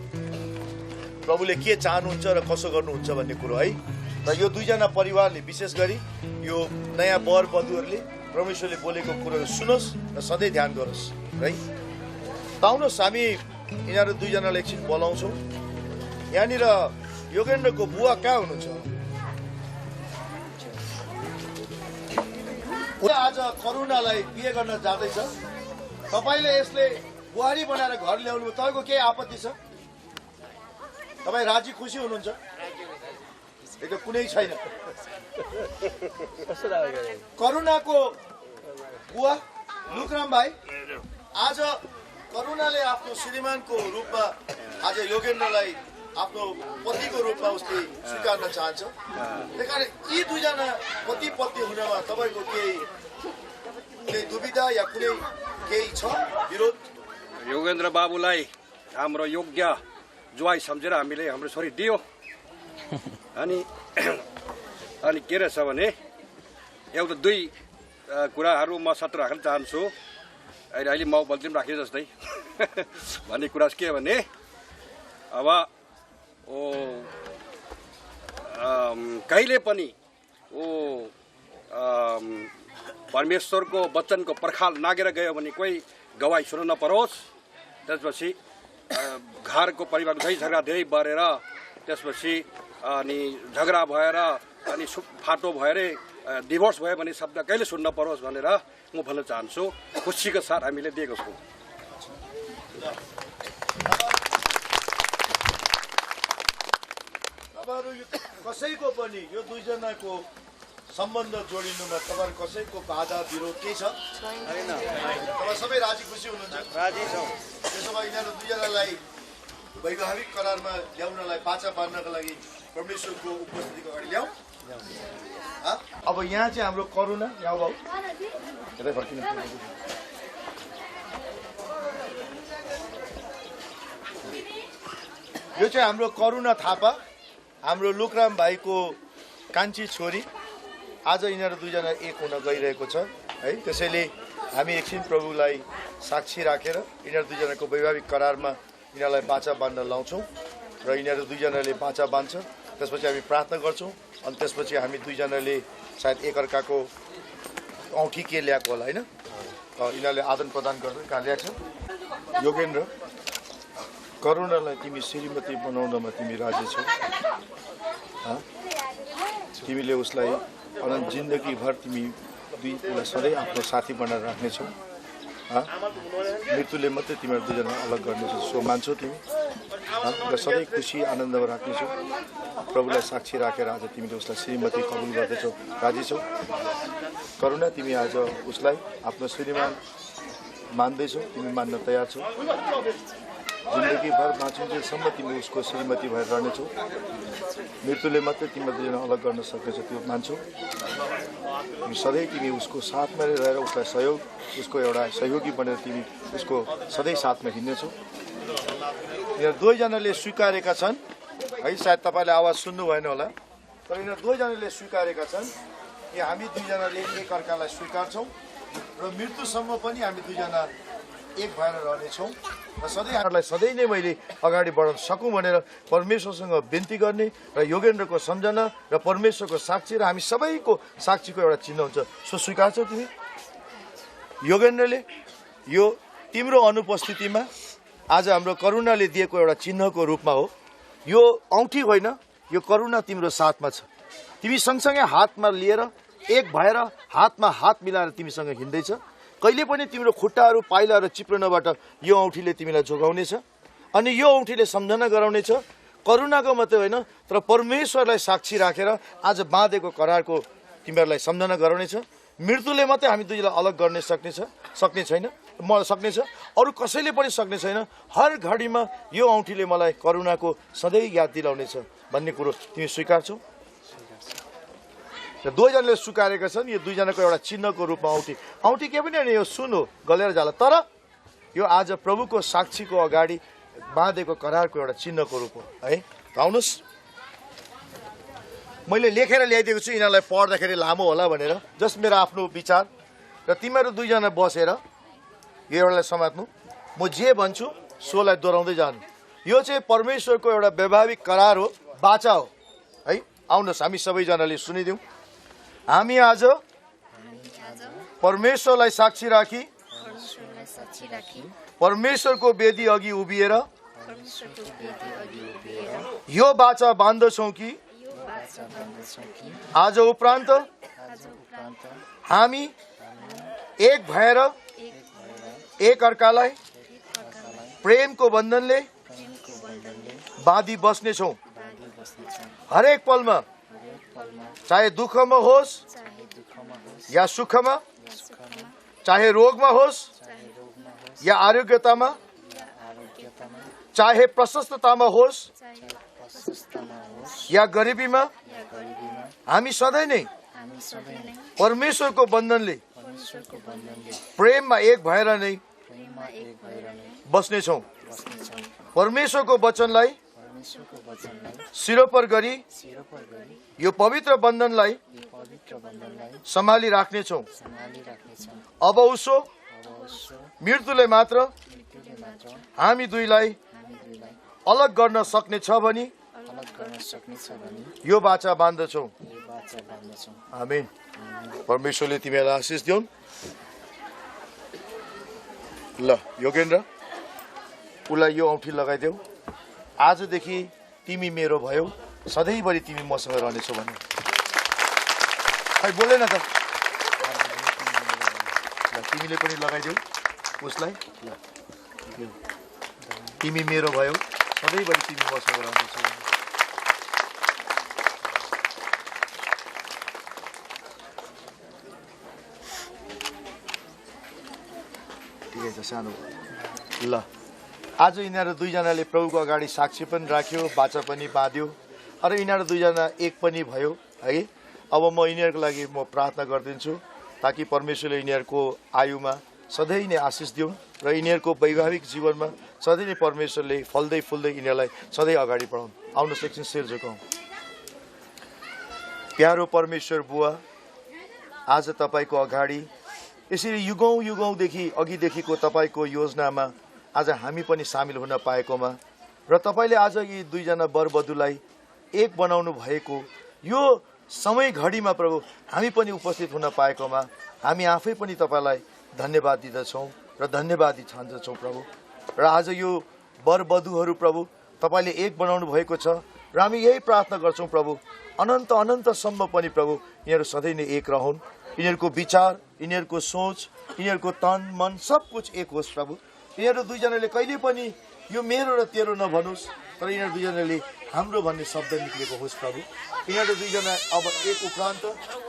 प्रभुले के चाहनुहुन्छ र कसो गर्नुहुन्छ भन्ने कुरो है। र यो दुईजना परिवारले विशेष गरी यो नयाँ वर वधुहरूले परमेश्वरले बोलेको कुरोहरू सुनोस् र सधैँ ध्यान गरोस् है। त आउनुहोस् हामी यिनीहरू दुईजनालाई एकछिन बोलाउँछौँ। यहाँनिर योगेन्द्रको बुवा कहाँ हुनुहुन्छ? आज करुणालाई बिहे गर्न जाँदैछ। तपाईँले यसले बुहारी बनाएर घर ल्याउनु, तपाईँको केही आपत्ति छ? तपाईँ राजी खुसी हुनुहुन्छ? यो कुनै छैन। करुणाको बुवा लुकराम भाइ, आज करुणाले आफ्नो श्रीमानको रूपमा आज योगेन्द्रलाई आफ्नो पतिको रूपमा उसले स्वीकार्न चाहन्छ। त्यही कारण यी दुईजना पति पत्नी हुनमा तपाईँको केही दुविधा या कुनै केही छ विरोध? योगेन्द्र बाबुलाई हाम्रो योग्य जुवाई सम्झेर हामीले हाम्रो छोरी दियो। अनि के रहेछ भने एउटा दुई कुराहरू म सत्र राख्न चाहन्छु। अहिले म बल्छी पनि राखेँ जस्तै भन्ने कुरा के भने अब कहिले पनि परमेश्वरको वचनको पर्खाल नागेर गयो भने कोही गवाई सुन्नु नपरोस्। त्यसपछि घरको परिवार झै झगडा धेरै बढेर त्यसपछि अनि झगडा भएर अनि फाटो भएर डिभोर्स भयो भने शब्द कहिले सुन्न परोस् भनेर म भन्न चाहन्छु। खुसीको साथ हामीले दिएको छौँ। तपाईँहरू कसैको पनि यो दुईजनाको सम्बन्ध जोडिनुमा तपाईँहरू कसैको बाधा विरोध केही छ? तपाईँ सबै राजी खुसी हुनुहुन्छ? राजी छौँ। त्यसो भए यिनीहरू दुईजनालाई वैवाहिक करारमा ल्याउनलाई, बाचा बाँध्नको लागि परमेश्वरको उपस्थितिको अगाडि ल्याऊ। अब यहाँ चाहिँ हाम्रो करुणा, यहाँ भाउ यतै फर्किनु। यो चाहिँ हाम्रो करुणा थापा, हाम्रो लुकराम भाइको कान्छी छोरी। आज यिनीहरू दुईजना एक हुन गइरहेको छ है। त्यसैले हामी एकछिन प्रभुलाई साक्षी राखेर यिनीहरू दुईजनाको वैवाहिक करारमा यिनीहरूलाई बाचा बाँध्न लाउँछौँ र यिनीहरू दुईजनाले बाचा बाँध्छ। त्यसपछि हामी प्रार्थना गर्छौँ अनि त्यसपछि हामी दुईजनाले सायद एकअर्काको औँठी के ल्याएको होला होइन, यिनीहरूले आदान प्रदान गर्दै कहाँ ल्याएको छ। योगेन्द्र, करुणालाई तिमी श्रीमती बनाउनमा तिमी राजी छौ? तिमीले उसलाई अनन्त जिन्दगीभर तिमी उसलाई सधैँ आफ्नो साथी बनाएर राख्नेछौ? मृत्युले मात्रै तिमीहरू दुईजना अलग गर्नेछौ, सो मान्छौ तिमी? र सधैँ खुसी आनन्दमा राख्नेछु। प्रभुलाई साक्षी राखेर आज तिमीले उसलाई श्रीमती कबुल गर्दैछौ, राजी छौ। करुणा, तिमी आज उसलाई आफ्नो श्रीमान मान्दैछौ, तिमी मान्न तयार छौ। जिन्दगीभर बाँचुन्जेलसम्म तिमी उसको श्रीमती भएर रहनेछौ। मृत्युले मात्रै तिमीलाई दुईजना अलग गर्न सक्नेछ, त्यो मान्छौ। सधैँ तिमी उसको साथमा रहेर उसलाई सहयोग, उसको एउटा सहयोगी बनेर तिमी उसको सधैँ साथमा हिँड्नेछौ। यिनीहरू दुवैजनाले स्वीकारेका छन् है, सायद तपाईँले आवाज सुन्नु भएन होला, तर यिनीहरू दुवैजनाले स्वीकारेका छन् कि हामी दुईजनाले एकअर्कालाई स्वीकार्छौँ र मृत्युसम्म पनि हामी दुईजना एक भएर रहनेछौँ र सधैँ सधैँ नै मैले अगाडि बढाउन सकौँ भनेर परमेश्वरसँग बिन्ती गर्ने र योगेन्द्रको सम्झना र परमेश्वरको साक्षी र हामी सबैको साक्षीको एउटा चिन्ह हुन्छ। सो स्वीकार्छौ तिमी? योगेन्द्रले यो तिम्रो अनुपस्थितिमा आज हाम्रो करुणाले दिएको एउटा चिन्हको रूपमा हो। यो औँठी होइन, यो करुणा तिम्रो साथमा छ। तिमी सँगसँगै हातमा लिएर एक भएर हातमा हात मिलाएर तिमीसँग हिँड्दैछ। कहिले पनि तिम्रो खुट्टाहरू पाइलाहरू चिप्लनबाट यो औँठीले तिमीलाई जोगाउनेछ अनि यो औँठीले सम्झना गराउनेछ। करुणाको मात्रै होइन, तर परमेश्वरलाई साक्षी राखेर आज बाँधेको करारको तिमीहरूलाई सम्झना गराउनेछ। मृत्युले मात्रै हामी दुईलाई अलग गर्न सक्ने छैन, सक्नेछ, अरू कसैले पनि सक्ने छैन। हर घडीमा यो औँठीले मलाई करुणाको सधैँ याद दिलाउनेछ भन्ने कुरो तिमी स्वीकार्छौ? र दुवैजनाले स्वीकारेका छन्। यो दुईजनाको एउटा चिन्हको रूपमा औँठी के पनि होइन, यो सुन हो, गलेर जाला, तर यो आज प्रभुको साक्षीको अगाडि बाँधेको करारको एउटा चिन्हको रूप हो है। आउनुहोस्, मैले लेखेर ल्याइदिएको छु, यिनीहरूलाई पढ्दाखेरि लामो होला भनेर, जस्ट मेरो आफ्नो विचार। र तिमीहरू दुईजना बसेर यो एउटालाई समात्नु, म जे भन्छु सोलाई दोहोऱ्याउँदै जानु। यो चाहिँ परमेश्वरको एउटा वैवाहिक करार हो, बाचा हो है। आउनुहोस् हामी सबैजनाले सुनिदिउँ। हामी आज परमेश्वरलाई साक्षी राखी परमेश्वरको वेदी अघि उभिएर यो बाचा बाँध्दछौँ कि आज उपरान्त हामी एक भएर एक अर्कालाई प्रेमको बन्धनले बाँधी बस्नेछौँ। हरेक पलमा, चाहे दुःखमा होस् या सुखमा, चाहे रोगमा होस् या आरोग्यतामा, चाहे प्रशस्ततामा होस् या गरिबीमा, हामी सधैँ नै परमेश्वरको बन्धनले प्रेममा एक भएर नै बस्नेछौँ। परमेश्वरको वचनलाई सिरोपर गरी यो पवित्र बन्धनलाई सम्हाली राख्नेछौँ। अब उसो मृत्युले मात्र हामी दुईलाई अलग गर्न सक्ने छ भनी यो बाचा बाँध्दछौँ। आमेन। परमेश्वरले तिमीलाई आशिष दिउन्। ल योगेन्द्र, उसलाई यो औँठी लगाइदेऊ। आजदेखि तिमी मेरो भयो, सधैँभरि तिमी मसँग रहनेछौ भन्नु। खै बोले न त, तिमीले पनि लगाइदेऊ उसलाई। तिमी मेरो भयो, सधैँभरि तिमी मसँग रहनेछौ। ठिकै छ, सानो ल। आज यिनीहरू दुईजनाले प्रभुको अगाडि साक्षी पनि राख्यो, बाचा पनि बाँध्यो, र यिनीहरू दुईजना एक पनि भयो है। अब म यिनीहरूको लागि म प्रार्थना गरिदिन्छु ताकि परमेश्वरले यिनीहरूको आयुमा सधैँ नै आशिष दिउन् र यिनीहरूको वैवाहिक जीवनमा सधैँ नै परमेश्वरले फल्दै फुल्दै यिनीहरूलाई सधैँ अगाडि बढाउन्। आउनुहोस् एकछिन शिर झुकाउँ। प्यारो परमेश्वर बुवा, आज तपाईँको अगाडि यसरी युगौँ युगौँदेखि अघिदेखिको तपाईँको योजनामा आज हामी पनि सामेल हुन पाएकोमा र तपाईँले आज यी दुईजना वरवधुलाई एक बनाउनु भएको यो समय घडीमा प्रभु हामी पनि उपस्थित हुन पाएकोमा हामी आफै पनि तपाईँलाई धन्यवाद दिँदछौँ र धन्यवादी ठान्दछौँ प्रभु। र आज यो वरवधुहरू प्रभु तपाईँले एक बनाउनु भएको छ र हामी यही प्रार्थना गर्छौँ प्रभु, अनन्त अनन्तसम्म पनि प्रभु यिनीहरू सधैँ नै एक रहन्। यिनीहरूको विचार, यिनीहरूको सोच, यिनीहरूको तन मन सब कुछ एक होस् प्रभु। यिनीहरू दुईजनाले कहिले पनि यो मेरो र तेरो नभनोस्, तर यिनीहरू दुईजनाले हाम्रो भन्ने शब्द निक्लेको होस् प्रभु। यिनीहरू दुईजना अब एक उपरान्त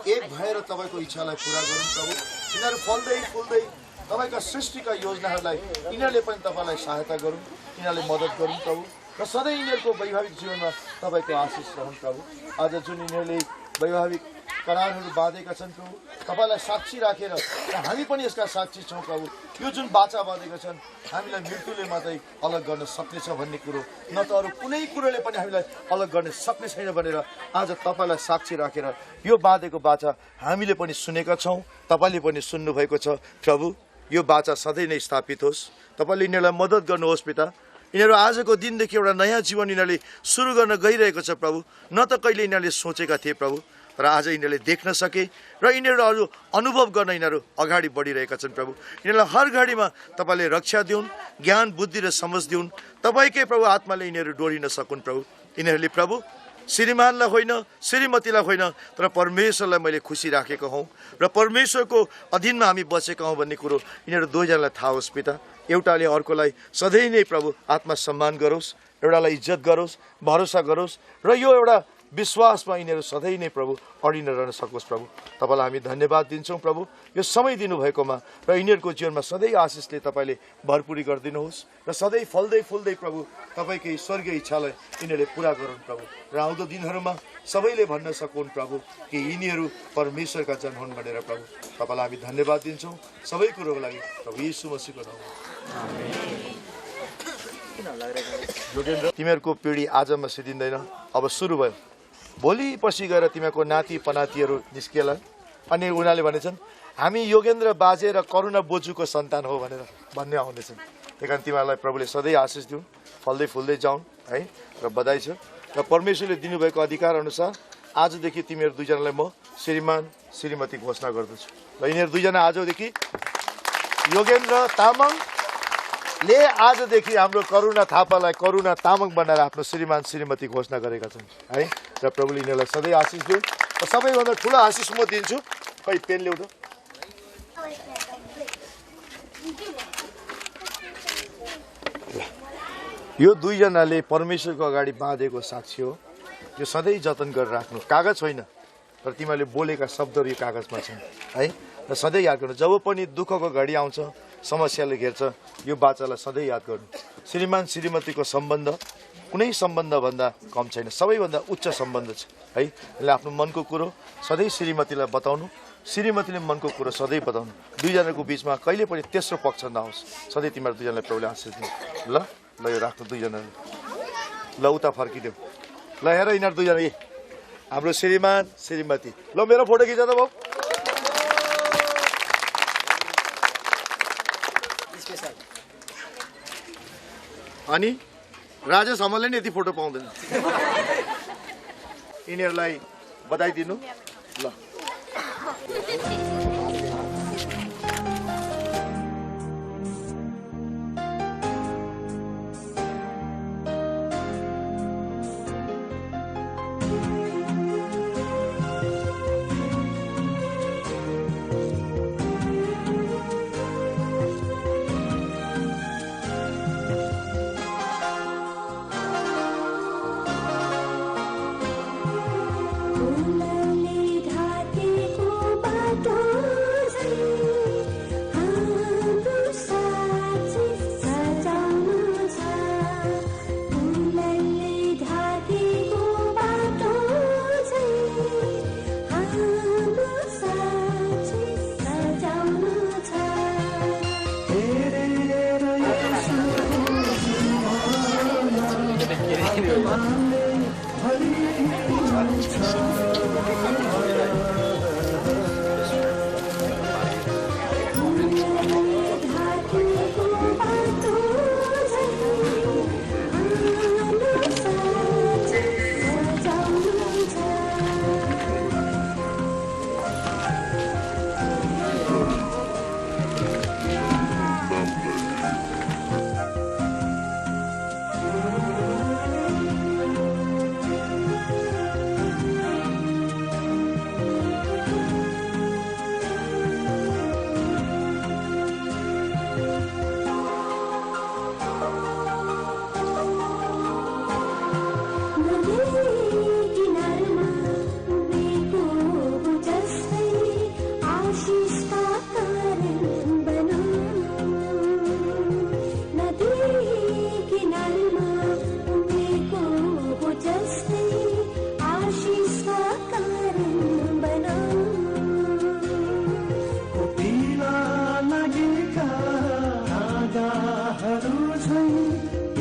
एक भएर तपाईँको इच्छालाई पुरा गरौँ प्रभु। यिनीहरू फल्दै फुल्दै तपाईँका सृष्टिका योजनाहरूलाई यिनीहरूले पनि तपाईँलाई सहायता गरौँ, यिनीहरूले मद्दत गरौँ प्रभु। र सधैँ यिनीहरूको वैवाहिक जीवनमा तपाईँको आशिष रहन् प्रभु। आज जुन यिनीहरूले वैवाहिक करारहरू बाँधेका छन् प्रभु, तपाईँलाई साक्षी राखेर र हामी पनि यसका साक्षी छौँ प्रभु। यो जुन बाचा बाँधेका छन् हामीलाई मृत्युले मात्रै अलग गर्न सक्नेछ भन्ने कुरो, न त अरू कुनै कुरोले पनि हामीलाई अलग गर्न सक्ने छैन भनेर आज तपाईँलाई साक्षी राखेर यो बाँधेको बाचा हामीले पनि सुनेका छौँ, तपाईँले पनि सुन्नुभएको छ प्रभु। यो बाचा सधैँ नै स्थापित होस्, तपाईँले यिनीहरूलाई मद्दत गर्नुहोस् पिता। यिनीहरू आजको दिनदेखि एउटा नयाँ जीवन यिनीहरूले सुरु गर्न गइरहेको छ प्रभु। न त कहिले यिनीहरूले सोचेका थिए प्रभु, तर आज यिनीहरूले देख्न सके र यिनीहरू अरू अनुभव गर्न यिनीहरू अगाडि बढिरहेका छन् प्रभु। यिनीहरूलाई हर घडीमा तपाईँले रक्षा दिउन्, ज्ञान बुद्धि र समझ दिउन्, तपाईँकै प्रभु आत्माले यिनीहरू डोरिन सकुन् प्रभु। यिनीहरूले प्रभु श्रीमानलाई होइन, श्रीमतीलाई होइन, तर परमेश्वरलाई मैले खुसी राखेको हौँ र परमेश्वरको अधीनमा हामी बसेका हौँ भन्ने कुरो यिनीहरू दुवैजनालाई थाहा होस् पिता। एउटाले अर्कोलाई सधैँ नै प्रभु आत्मा सम्मान गरोस्, एउटालाई इज्जत गरोस्, भरोसा गरोस् र यो एउटा विश्वासमा यिनीहरू सधैँ नै प्रभु अडिन रहन सकोस् प्रभु। तपाईँलाई हामी धन्यवाद दिन्छौँ प्रभु यो समय दिनुभएकोमा, र यिनीहरूको जीवनमा सधैँ आशिषले तपाईँले भरपुरी गरिदिनुहोस् र सधैँ फल्दै फुल्दै प्रभु तपाईँकै स्वर्गीय इच्छालाई यिनीहरूले पुरा गरून् प्रभु। र आउँदो दिनहरूमा सबैले भन्न सकुन् प्रभु कि यिनीहरू परमेश्वरका जन हुन् भनेर प्रभु। तपाईँलाई हामी धन्यवाद दिन्छौँ सबै कुरोको लागि प्रभु यीशु मसीहको नाममा। तिमीहरूको पिँढी आजमा सिद्धिँदैन, अब सुरु भयो। भोलि पछि गएर तिमीहरूको नाति पनातिहरू निस्किएला अनि उनीहरूले भनेछन् हामी योगेन्द्र बाजे र करुणा बोजूको सन्तान हो भनेर भन्ने आउनेछन्। त्यही कारण तिमीहरूलाई प्रभुले सधैँ आशिष दिउन्, फल्दै फुल्दै जाउन् है। र बधाई छ र परमेश्वरले दिनुभएको अधिकार अनुसार आजदेखि तिमीहरू दुईजनालाई म श्रीमान श्रीमती घोषणा गर्दछु। र यिनीहरू दुईजना आजदेखि योगेन्द्र तामाङले आजदेखि हाम्रो करुणा थापालाई करुणा तामाङ बनाएर आफ्नो श्रीमान श्रीमती घोषणा गरेका छन् है। र प्रभुले यिनीहरूलाई सधैँ आशिष दिउन्। र सबैभन्दा ठुलो आशिष म दिन्छु, खै पेन ल्याउँदा यो दुईजनाले परमेश्वरको अगाडि बाँधेको साक्षी हो। यो सधैँ जतन गरेर राख्नु, कागज होइन तर तिमीहरूले बोलेका शब्दहरू यो कागजमा छन् है। र सधैँ याद गर्नु, जब पनि दुःखको घडी आउँछ, समस्याले घेर्छ, यो बाचालाई सधैँ याद गर्नु। श्रीमान श्रीमतीको सम्बन्ध कुनै सम्बन्धभन्दा कम छैन, सबैभन्दा उच्च सम्बन्ध छ है। यसले आफ्नो मनको कुरो सधैँ श्रीमतीलाई बताउनु, श्रीमतीले मनको कुरो सधैँ बताउनु। दुईजनाको बिचमा कहिले पनि तेस्रो पक्ष नहोस्। सधैँ तिमीहरू दुईजनालाई प्रभुले आशिष दिनु। ल ल यो राख्नु दुईजनाले, ल उता फर्किदेऊ। ल हेर यिनीहरू दुईजना हाम्रो श्रीमान श्रीमती। ल मेरो फोटो खिच त भाउ। अनि राजेश हमलले नि यति फोटो पाउँदैन। यिनीहरूलाई बधाई दिनु। ल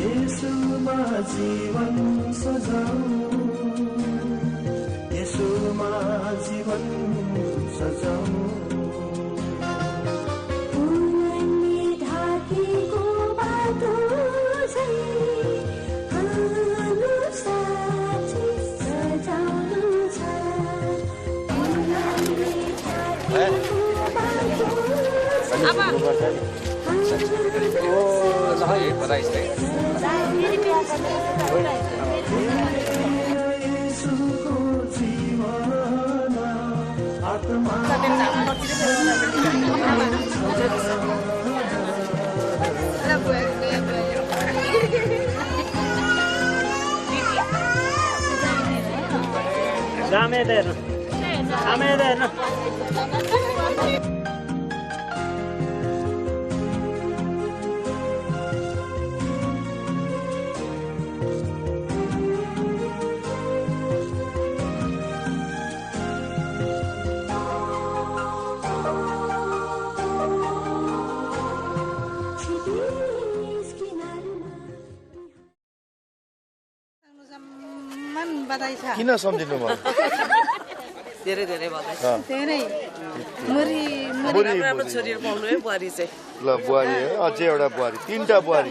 यसोमा जीवन सजाऊ यसोमा जीवन सजाऊ फुलले ढाकेको बाटो चाहिँ हाम्रो साथी सजाउनु छ फुलले ढाकेको बाटो यसुको जीवन आत्मा किन सम्झिनु भयो धेरै धेरै बधाई धेरै मुरी राम्रो छोरीहरू पाउनु है बुहारी चाहिँ ल बुहारी है अझै एउटा बुहारी 3टा बुहारी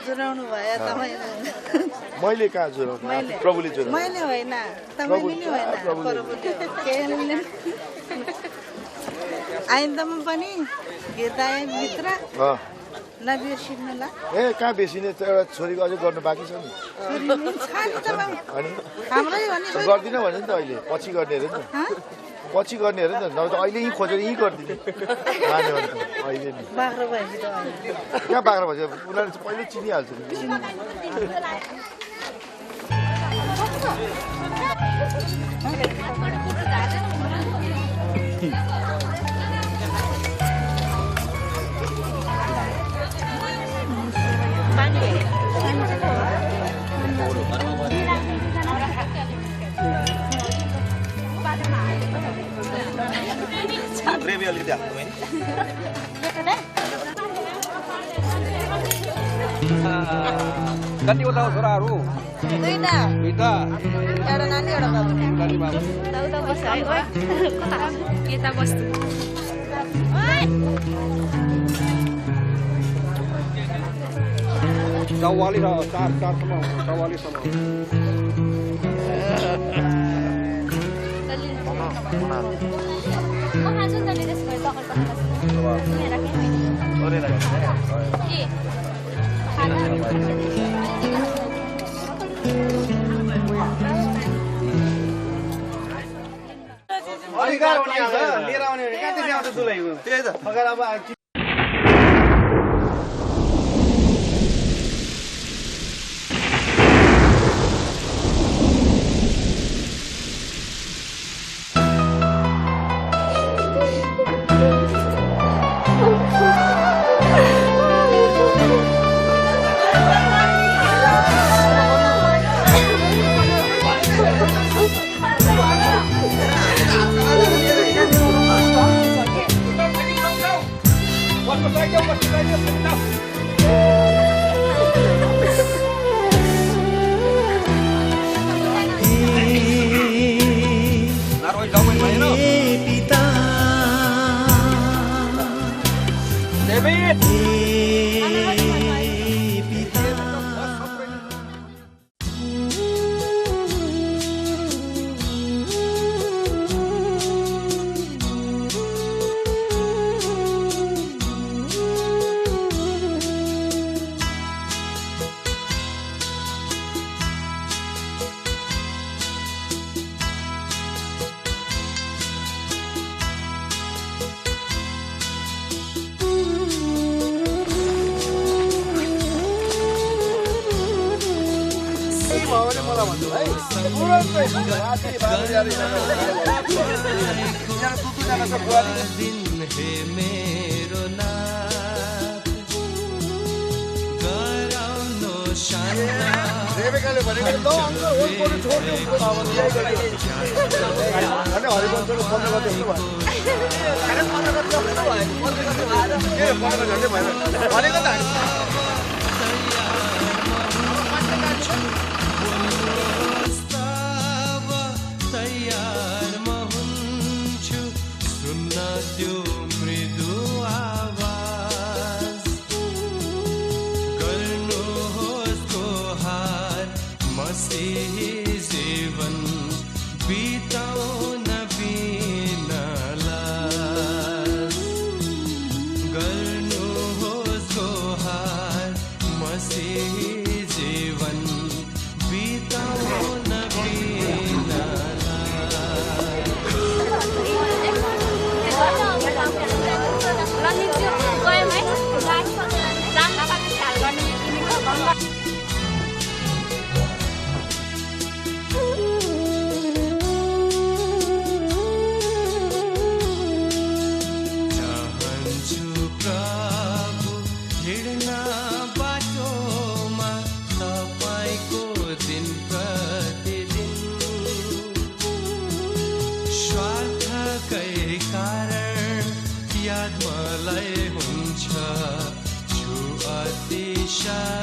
जुराउनु भयो तपाईले मैले कहाँ जुराउनु प्रभुले जुराउनु मैले होइन तपाईले नि होइन प्रभुले आइन्दामा पनि हृदयभित्र नबिर्सिनुला ए कहाँ बेसिने एउटा छोरीको अझै गर्नु बाँकी छ नि अनि हाम्रै हो नि गर्दिन भने नि त अहिले पछि गर्ने अरे नि त पछि गर्ने अरे नि त नभए त अहिले यहीँ खोजेर यहीँ गरिदिने माने भने त अहिले नि बाख्रो भएपछि त कहाँ बाख्रो भएपछि उनीहरूले चाहिँ पहिले चिनिहाल्छ नि ग्रेभी अलिकति हाल्नु होइन कतिवटा हो छोराहरू दुईटा दुईटा एउटा नानी एउटा बाबु नानी बाबु उता बस्छ है ओइ यता बस्छु चौवाली र चारसम्म चौवालीसम्म अधिकार हुने लिएर आउने भने कहाँ त्यसै आउँछ दुलैको त्यही त अगाडि अब भनेको त हँसी जीवन बिताउन चाहन्छु प्रभु हिँड्न बाटोमा तपाईँको दिन प्रतिदिन स्वार्थकै कारण याद मलाई हुन्छ छु अतिशय